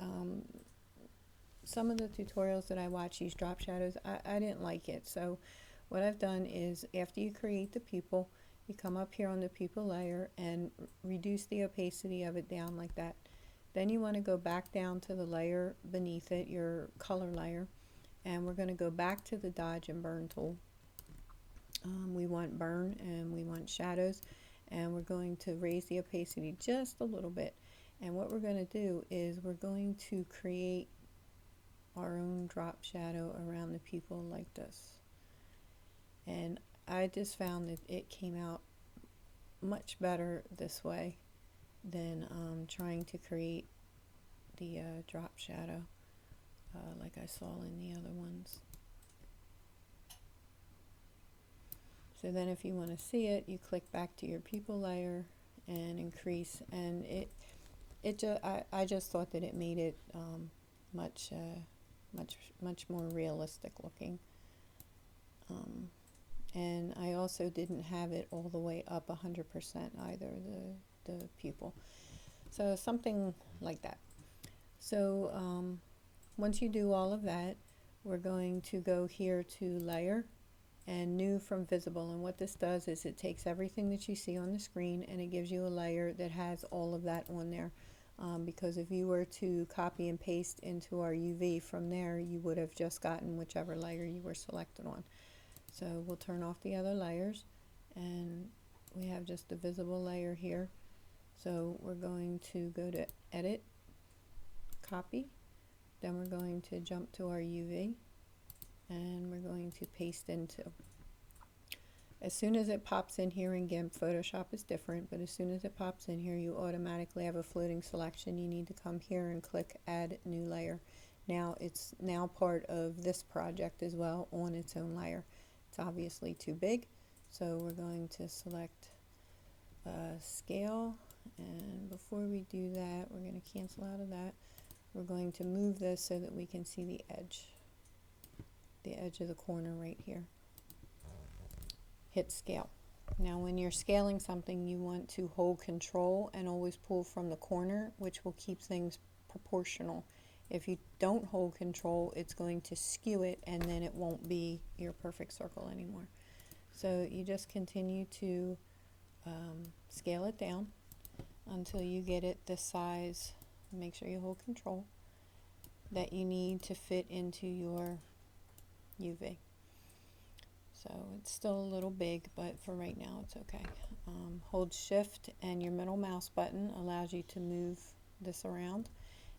Some of the tutorials that I watch use drop shadows. I didn't like it. So what I've done is, after you create the pupil, you come up here on the pupil layer and reduce the opacity of it down like that. Then you want to go back down to the layer beneath it, your color layer, and we're going to go back to the dodge and burn tool. We want burn and we want shadows, and we're going to raise the opacity just a little bit. And what we're going to do is we're going to create our own drop shadow around the pupil like this. And I just found that it came out much better this way than trying to create the drop shadow like I saw in the other ones. So then if you want to see it, you click back to your pupil layer and increase, and I just thought that it made it much more realistic looking. And I also didn't have it all the way up 100% either, the pupil. So something like that. So once you do all of that, we're going to go here to Layer and New from Visible. And what this does is it takes everything that you see on the screen and it gives you a layer that has all of that on there. Because if you were to copy and paste into our UV from there, you would have just gotten whichever layer you were selected on. So we'll turn off the other layers, and we have just the visible layer here. So we're going to go to Edit, Copy, then we're going to jump to our UV, and we're going to paste into. As soon as it pops in here in GIMP, Photoshop is different, but as soon as it pops in here, you automatically have a floating selection. You need to come here and click Add New Layer. Now it's now part of this project as well on its own layer. It's obviously too big, so we're going to select Scale, and before we do that, we're going to cancel out of that. We're going to move this so that we can see the edge of the corner right here. Hit Scale. Now when you're scaling something, you want to hold Control and always pull from the corner, which will keep things proportional. If you don't hold Control, it's going to skew it, and then it won't be your perfect circle anymore. So you just continue to scale it down until you get it the size. Make sure you hold Control that you need to fit into your UV. So it's still a little big, but for right now it's okay. Hold Shift and your middle mouse button allows you to move this around.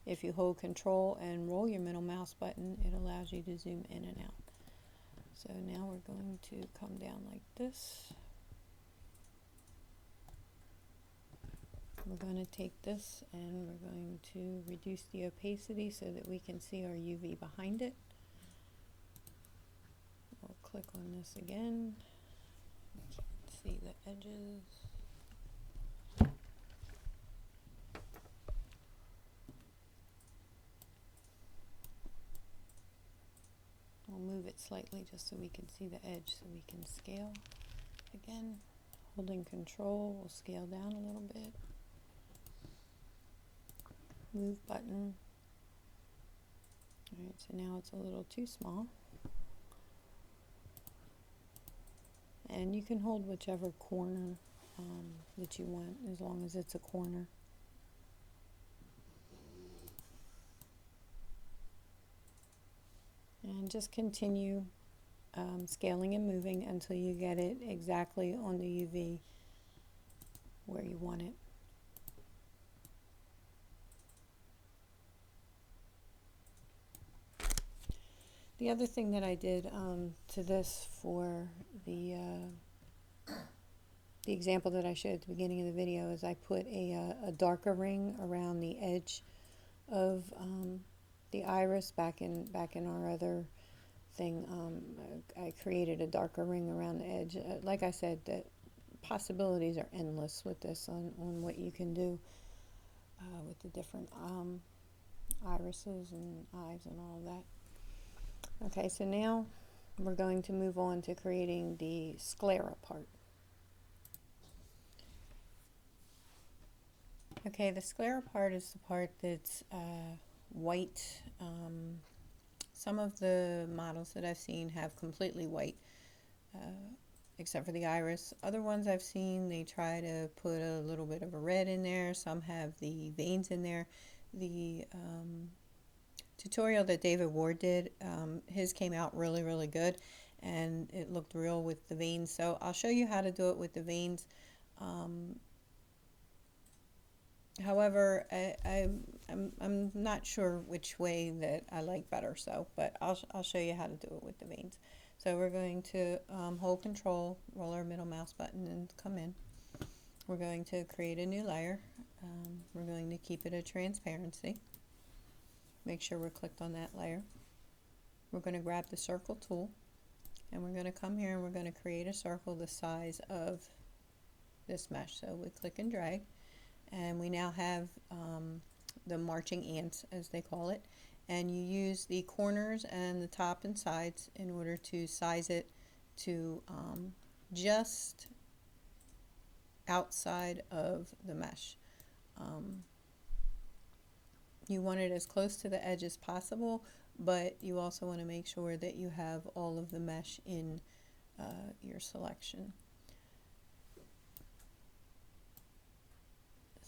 If you hold Control and roll your middle mouse button, it allows you to zoom in and out. So now we're going to come down like this. We're going to take this and we're going to reduce the opacity so that we can see our UV behind it. We'll click on this again. See the edges. We'll move it slightly just so we can see the edge, so we can scale. Again, holding Control, we'll scale down a little bit. Move button. Alright, so now it's a little too small. And you can hold whichever corner that you want, as long as it's a corner. And just continue scaling and moving until you get it exactly on the UV where you want it. The other thing that I did to this for the example that I showed at the beginning of the video is I put a darker ring around the edge of the iris back in our other thing. I created a darker ring around the edge. Like I said, the possibilities are endless with this on what you can do with the different irises and eyes and all of that. Okay, so now we're going to move on to creating the sclera part. Okay, the sclera part is the part that's white. Some of the models that I've seen have completely white, except for the iris. Other ones I've seen, they try to put a little bit of a red in there. Some have the veins in there. The tutorial that David Ward did, his came out really, really good, and it looked real with the veins. So I'll show you how to do it with the veins. However, I'm not sure which way that I like better, so, but I'll show you how to do it with the veins. So we're going to hold Control, roll our middle mouse button, and come in. We're going to create a new layer. We're going to keep it a transparency. Make sure we're clicked on that layer. We're going to grab the circle tool, and we're going to come here and we're going to create a circle the size of this mesh. So we click and drag. And we now have the marching ants, as they call it, and you use the corners and the top and sides in order to size it to just outside of the mesh. You want it as close to the edge as possible, but you also want to make sure that you have all of the mesh in your selection.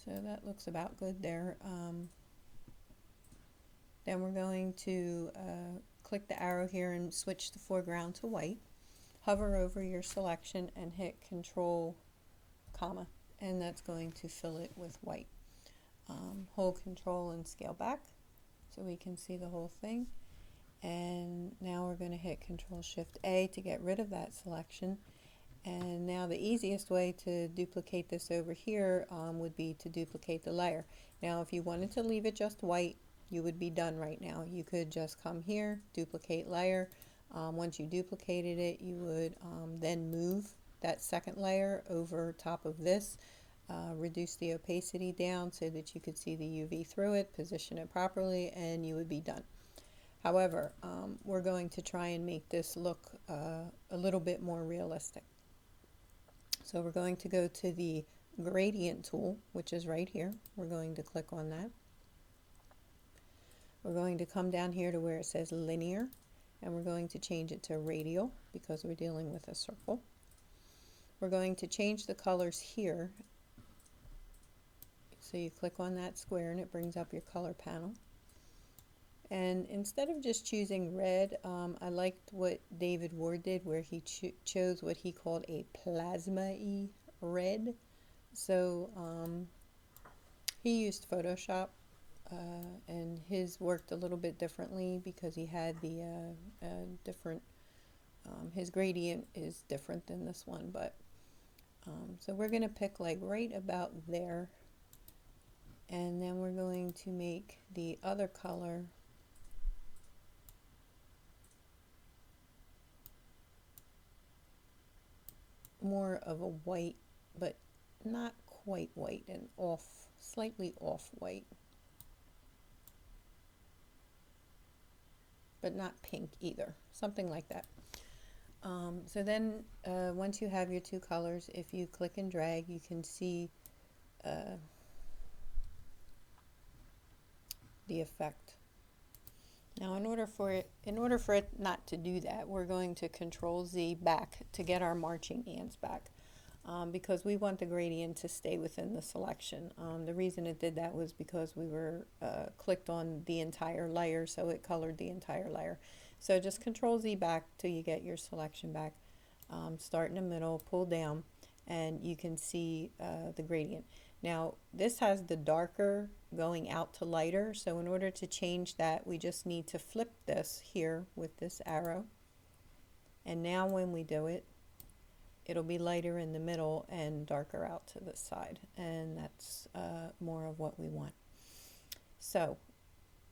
So that looks about good there. Then we're going to click the arrow here and switch the foreground to white. Hover over your selection and hit Control, comma, and that's going to fill it with white. Hold Control and scale back so we can see the whole thing. And now we're going to hit Control Shift A to get rid of that selection. And now the easiest way to duplicate this over here would be to duplicate the layer. Now if you wanted to leave it just white, you would be done right now. You could just come here, duplicate layer. Once you duplicated it, you would then move that second layer over top of this, reduce the opacity down so that you could see the UV through it, position it properly, and you would be done. However, we're going to try and make this look a little bit more realistic. So we're going to go to the gradient tool, which is right here. We're going to click on that. We're going to come down here to where it says linear, and we're going to change it to radial because we're dealing with a circle. We're going to change the colors here. So you click on that square and it brings up your color panel. And instead of just choosing red, I liked what David Ward did where he chose what he called a plasma-y red. So he used Photoshop and his worked a little bit differently because he had the different, his gradient is different than this one, but so we're going to pick like right about there, and then we're going to make the other color more of a white, but not quite white, and slightly off white, but not pink either, something like that. So then once you have your two colors, if you click and drag, you can see the effect. Now in order for it not to do that, we're going to Control Z back to get our marching ants back, because we want the gradient to stay within the selection. The reason it did that was because we were clicked on the entire layer, so it colored the entire layer. So just Control Z back till you get your selection back. Start in the middle, pull down, and you can see the gradient. Now this has the darker going out to lighter, so in order to change that, we just need to flip this here with this arrow, and now when we do it, it'll be lighter in the middle and darker out to the side, and that's more of what we want. So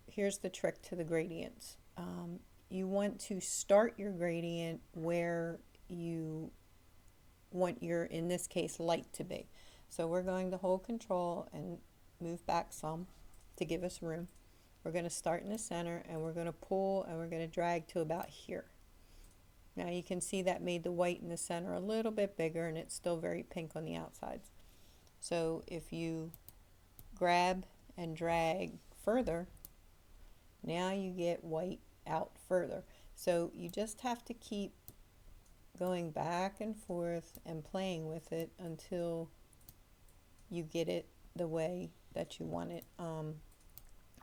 here's the trick to the gradients. you want to start your gradient where you want your, in this case, light to be. So we're going to hold control and move back some to give us room. We're going to start in the center and we're going to pull and we're going to drag to about here. Now you can see that made the white in the center a little bit bigger, and it's still very pink on the outsides. So if you grab and drag further, now you get white out further. So you just have to keep going back and forth and playing with it until you get it the way that you want it.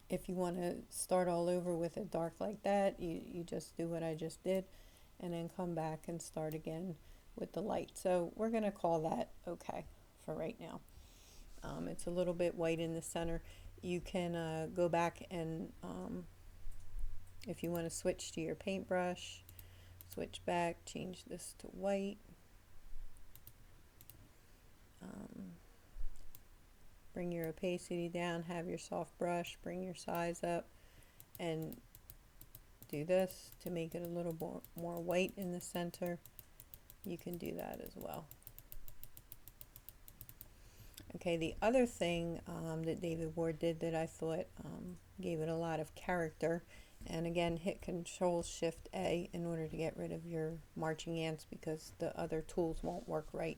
If you want to start all over with it dark like that, you just do what I just did and then come back and start again with the light. So we're going to call that okay for right now. It's a little bit white in the center. You can go back and if you want to switch to your paintbrush, switch back, change this to white. Bring your opacity down, have your soft brush, bring your size up, and do this to make it a little more white in the center. You can do that as well. Okay, the other thing that David Ward did that I thought gave it a lot of character, and again, hit Control-Shift-A in order to get rid of your marching ants because the other tools won't work right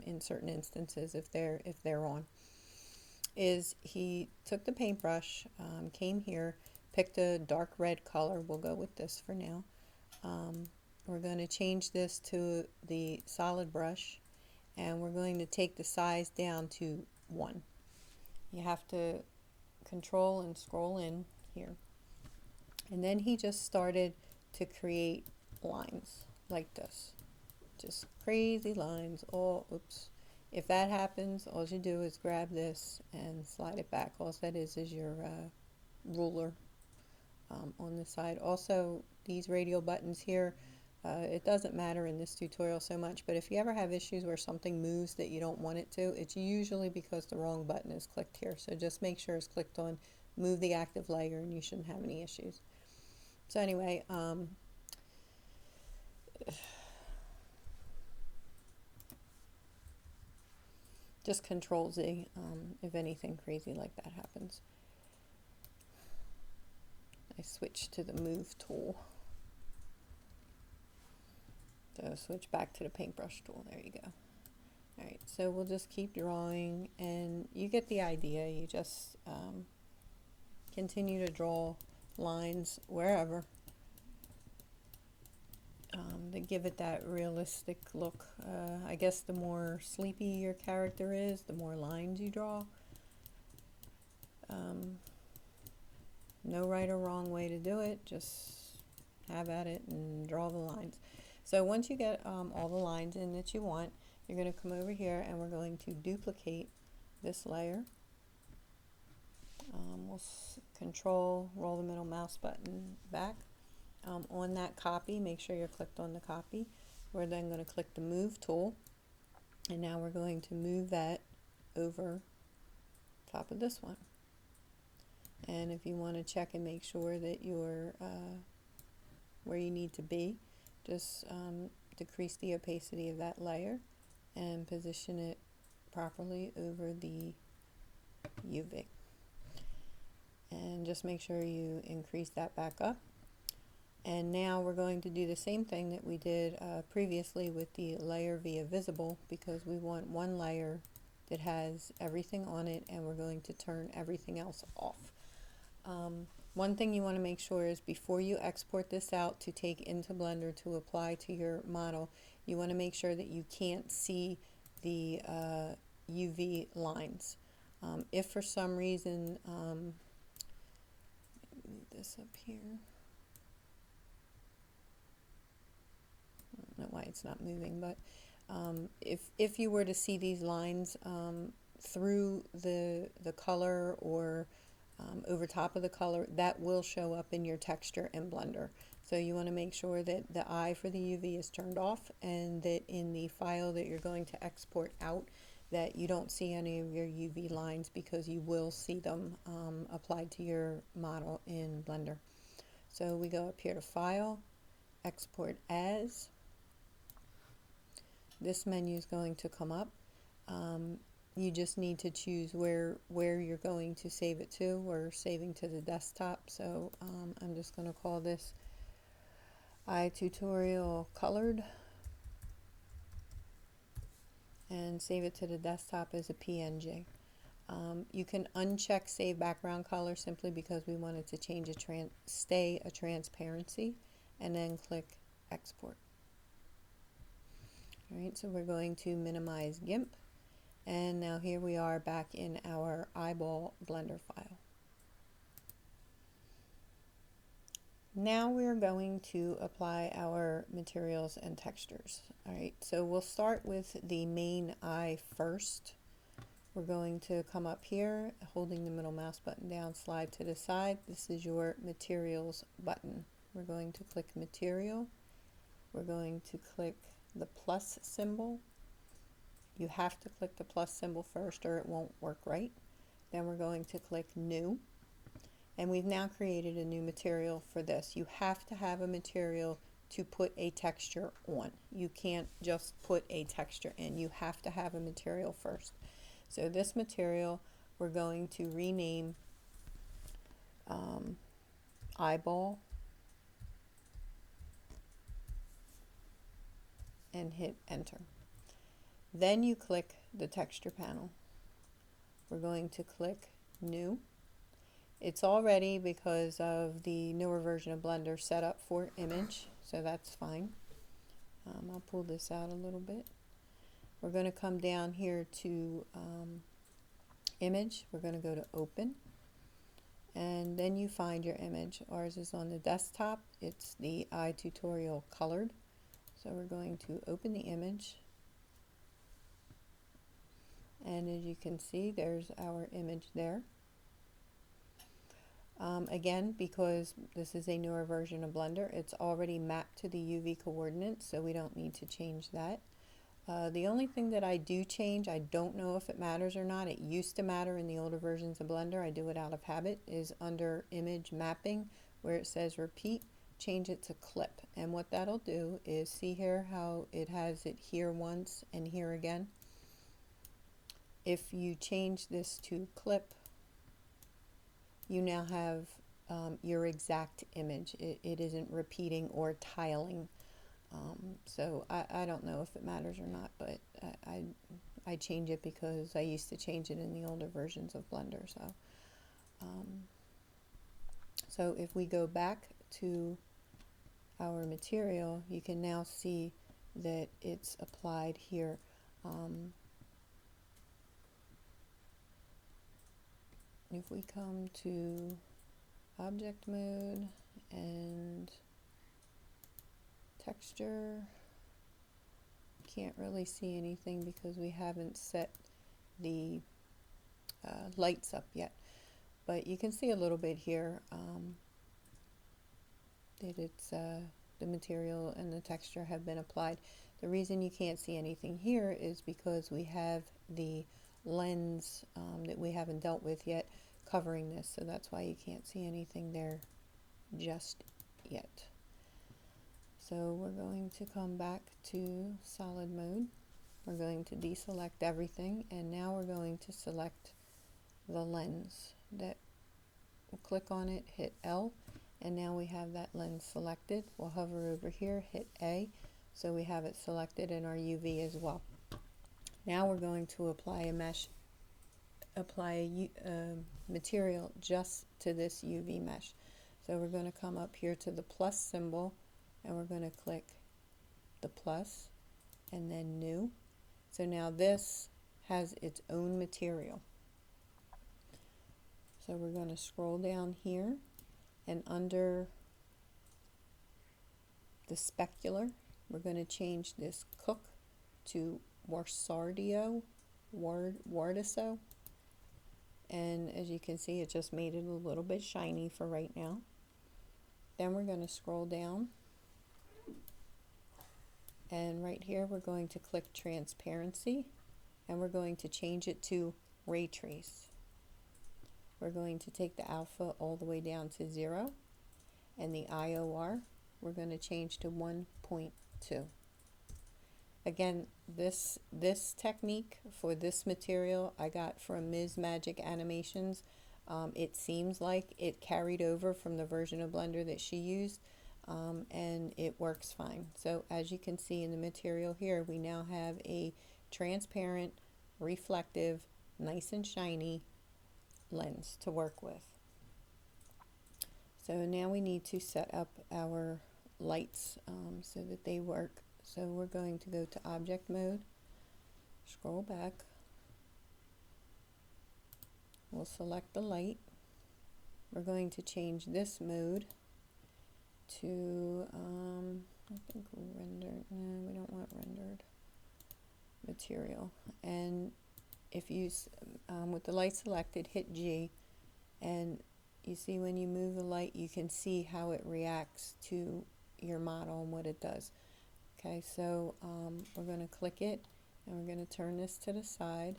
in certain instances if they're on, is he took the paintbrush, came here, picked a dark red color. We'll go with this for now. We're going to change this to the solid brush, and we're going to take the size down to 1. You have to control and scroll in here. And then he just started to create lines like this. Just crazy lines. Oh, oops. If that happens, all you do is grab this and slide it back. All that is your ruler on the side. Also, these radial buttons here, it doesn't matter in this tutorial so much, but if you ever have issues where something moves that you don't want it to, it's usually because the wrong button is clicked here. So just make sure it's clicked on, move the active layer, and you shouldn't have any issues. So anyway, just Control Z if anything crazy like that happens. I switch to the Move tool. So switch back to the paintbrush tool. There you go. Alright, so we'll just keep drawing, and you get the idea. You just continue to draw lines wherever to give it that realistic look. I guess the more sleepy your character is, the more lines you draw. No right or wrong way to do it, just have at it and draw the lines. So once you get all the lines in that you want, you're going to come over here and we're going to duplicate this layer. We'll control, roll the middle mouse button back. On that copy, make sure you're clicked on the copy. We're then going to click the Move tool, and now we're going to move that over top of this one. And if you want to check and make sure that you're where you need to be, just decrease the opacity of that layer and position it properly over the UV. And just make sure you increase that back up. And now we're going to do the same thing that we did previously with the layer via visible, because we want one layer that has everything on it, and we're going to turn everything else off. One thing you want to make sure is before you export this out to take into Blender to apply to your model, you want to make sure that you can't see the UV lines. If for some reason, move this up here. I don't know why it's not moving, but if you were to see these lines through the color or over top of the color, that will show up in your texture in Blender. So you want to make sure that the eye for the UV is turned off, and that in the file that you're going to export out, that you don't see any of your UV lines, because you will see them applied to your model in Blender. So we go up here to File, Export As. This menu is going to come up. You just need to choose where you're going to save it to. We're saving to the desktop, so I'm just going to call this iTutorial Colored and save it to the desktop as a PNG. You can uncheck Save Background Color simply because we want it to change stay a transparency, and then click Export. Alright, so we're going to minimize GIMP, and now here we are back in our eyeball Blender file. Now we're going to apply our materials and textures. Alright, so we'll start with the main eye first. We're going to come up here, holding the middle mouse button down, slide to the side. This is your materials button. We're going to click material. We're going to click the plus symbol. You have to click the plus symbol first or it won't work right. Then we're going to click new. And we've now created a new material for this. You have to have a material to put a texture on. You can't just put a texture in. You have to have a material first. So this material we're going to rename eyeball and hit enter. Then you click the texture panel. We're going to click new. It's already, because of the newer version of Blender, set up for image, so that's fine. I'll pull this out a little bit. We're going to come down here to image. We're going to go to open, and then you find your image. Ours is on the desktop. It's the iTutorial Colored. So we're going to open the image, and as you can see, there's our image there. Again, because this is a newer version of Blender, it's already mapped to the UV coordinates, so we don't need to change that. The only thing that I do change, I don't know if it matters or not, it used to matter in the older versions of Blender, I do it out of habit, is under image mapping where it says repeat, change it to clip. And what that'll do is, see here how it has it here once and here again. If you change this to clip, you now have your exact image. It isn't repeating or tiling. So I don't know if it matters or not, but I change it because I used to change it in the older versions of Blender. So if we go back to our material, you can now see that it's applied here. If we come to object mode and texture, can't really see anything because we haven't set the lights up yet, but you can see a little bit here that it's the material and the texture have been applied. The reason you can't see anything here is because we have the lens that we haven't dealt with yet covering this, so that's why you can't see anything there just yet. So we're going to come back to solid mode. We're going to deselect everything, and now we're going to select the lens. That we'll click on it, hit L, and now we have that lens selected. We'll hover over here, hit A, so we have it selected in our UV as well. Now we're going to apply a mesh, material just to this UV mesh. So we're going to come up here to the plus symbol, and we're going to click the plus and then new. So now this has its own material. So we're going to scroll down here, and under the specular, we're going to change this cook to Warsardio, Wardiso. And as you can see, it just made it a little bit shiny for right now. Then we're going to scroll down, and right here we're going to click transparency, and we're going to change it to ray trace. We're going to take the alpha all the way down to 0, and the IOR we're going to change to 1.2. Again, this technique for this material I got from MsMagicAnimations. It seems like it carried over from the version of Blender that she used, and it works fine. So as you can see in the material here, we now have a transparent, reflective, nice and shiny lens to work with. So now we need to set up our lights so that they work. So we're going to go to object mode, scroll back, we'll select the light. We're going to change this mode to, I think rendered, no, we don't want rendered material. And if you, with the light selected, hit G, and you see when you move the light, you can see how it reacts to your model and what it does. Okay, so we're going to click it, and we're going to turn this to the side.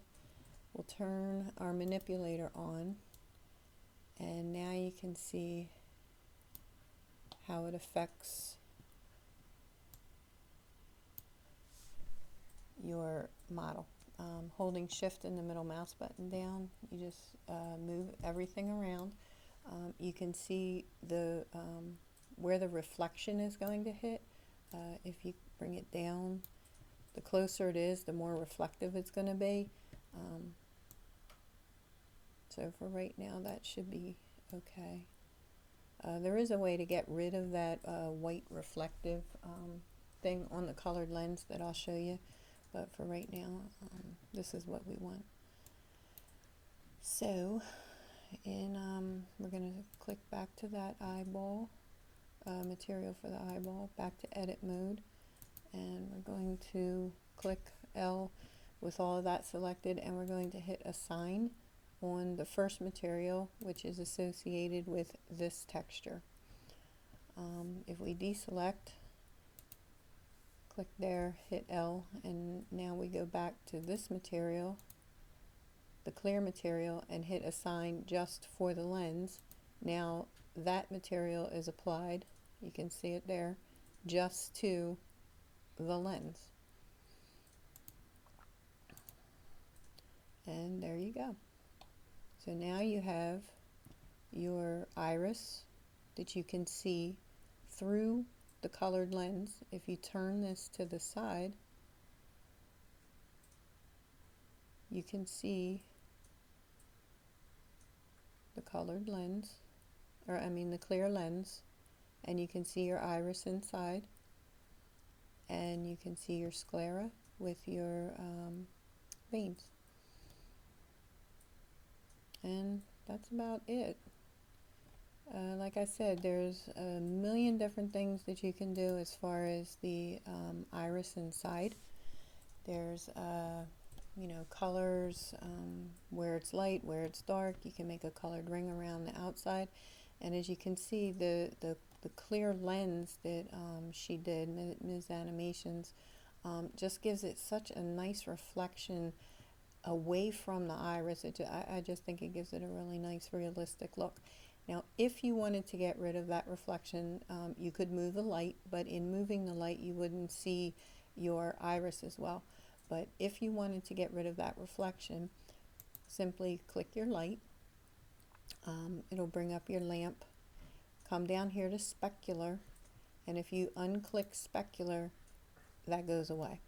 We'll turn our manipulator on, and now you can see how it affects your model. Holding shift and the middle mouse button down, you just move everything around. You can see the where the reflection is going to hit. If you bring it down, the closer it is, the more reflective it's going to be. So for right now, that should be okay. There is a way to get rid of that white reflective thing on the colored lens that I'll show you, but for right now, this is what we want. So, we're going to click back to that eyeball, material for the eyeball, back to edit mode, and we're going to click L with all of that selected, and we're going to hit assign on the first material, which is associated with this texture. If we deselect, click there, hit L, and now we go back to this material, the clear material, and hit assign just for the lens. Now that material is applied, you can see it there, just to the lens. And there you go. So now you have your iris that you can see through the colored lens. If you turn this to the side, you can see the colored lens, or I mean the clear lens, and you can see your iris inside, and you can see your sclera with your veins. And that's about it. Like I said, there's a million different things that you can do as far as the iris inside. There's you know, colors, where it's light, where it's dark. You can make a colored ring around the outside, and as you can see, the clear lens that she did, MsAnimations, just gives it such a nice reflection away from the iris. I just think it gives it a really nice realistic look. Now if you wanted to get rid of that reflection, you could move the light, but in moving the light you wouldn't see your iris as well. But if you wanted to get rid of that reflection, simply click your light. It'll bring up your lamp. Come down here to specular, and if you unclick specular, that goes away.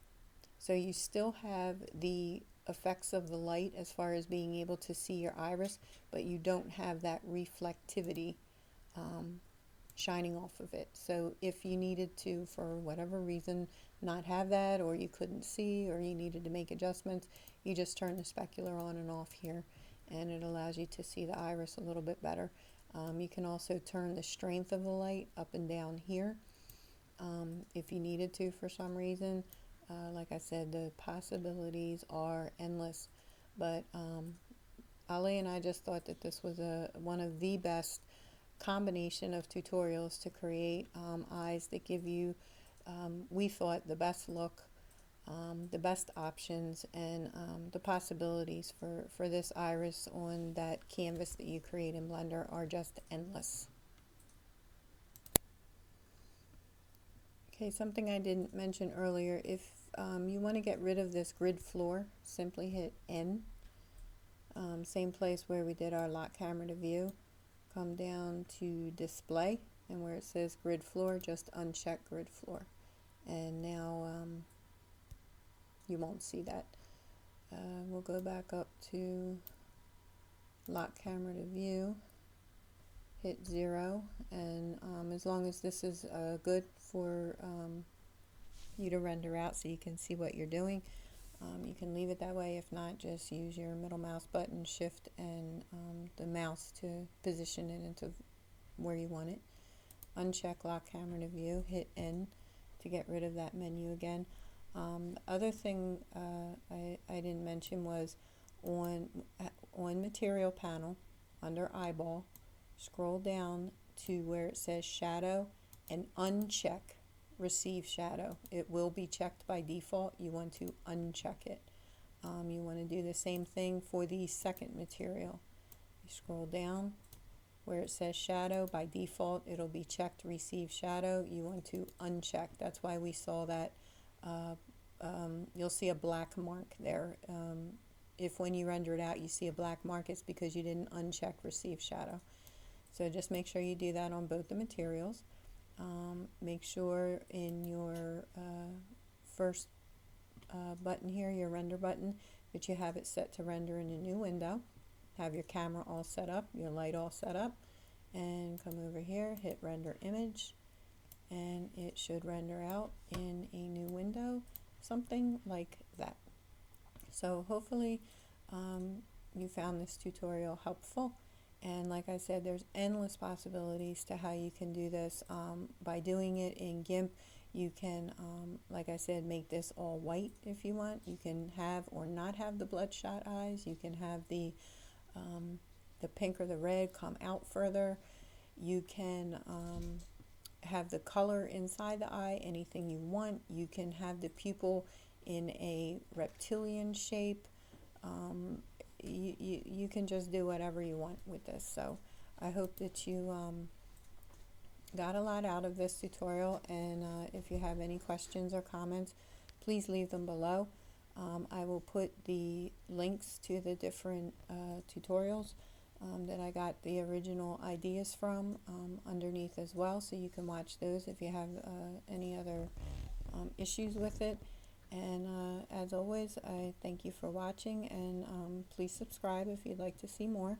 So you still have the effects of the light as far as being able to see your iris, but you don't have that reflectivity shining off of it. So if you needed to, for whatever reason, not have that, or you couldn't see, or you needed to make adjustments, you just turn the specular on and off here, and it allows you to see the iris a little bit better. You can also turn the strength of the light up and down here if you needed to for some reason. Like I said, the possibilities are endless, but Ali and I just thought that this was one of the best combination of tutorials to create eyes that give you, we thought, the best look, the best options, and the possibilities for this iris on that canvas that you create in Blender are just endless. Okay, something I didn't mention earlier, if you want to get rid of this grid floor, simply hit N. Same place where we did our lock camera to view. Come down to display, and where it says grid floor, just uncheck grid floor. And now you won't see that. We'll go back up to lock camera to view, hit 0, and as long as this is good for you to render out so you can see what you're doing, you can leave it that way. If not, just use your middle mouse button, shift, and the mouse to position it into where you want it. Uncheck lock camera to view, hit N to get rid of that menu again. The other thing I didn't mention was on material panel under eyeball, scroll down to where it says shadow and uncheck receive shadow. It will be checked by default. You want to uncheck it. You want to do the same thing for the second material. You scroll down where it says shadow, by default it'll be checked receive shadow. You want to uncheck. That's why we saw that you'll see a black mark there. If when you render it out you see a black mark, it's because you didn't uncheck receive shadow. So just make sure you do that on both the materials. Make sure in your first button here, your render button, that you have it set to render in a new window. Have your camera all set up, your light all set up, and come over here, hit render image, and it should render out in a new window, something like that. So hopefully you found this tutorial helpful. And like I said, there's endless possibilities to how you can do this. By doing it in GIMP, you can, like I said, make this all white if you want. You can have or not have the bloodshot eyes. You can have the pink or the red come out further. You can have the color inside the eye, anything you want. You can have the pupil in a reptilian shape. You can just do whatever you want with this. So I hope that you got a lot out of this tutorial, and if you have any questions or comments, please leave them below. I will put the links to the different tutorials that I got the original ideas from underneath as well, so you can watch those if you have any other issues with it. And as always, I thank you for watching, and please subscribe if you'd like to see more,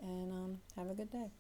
and have a good day.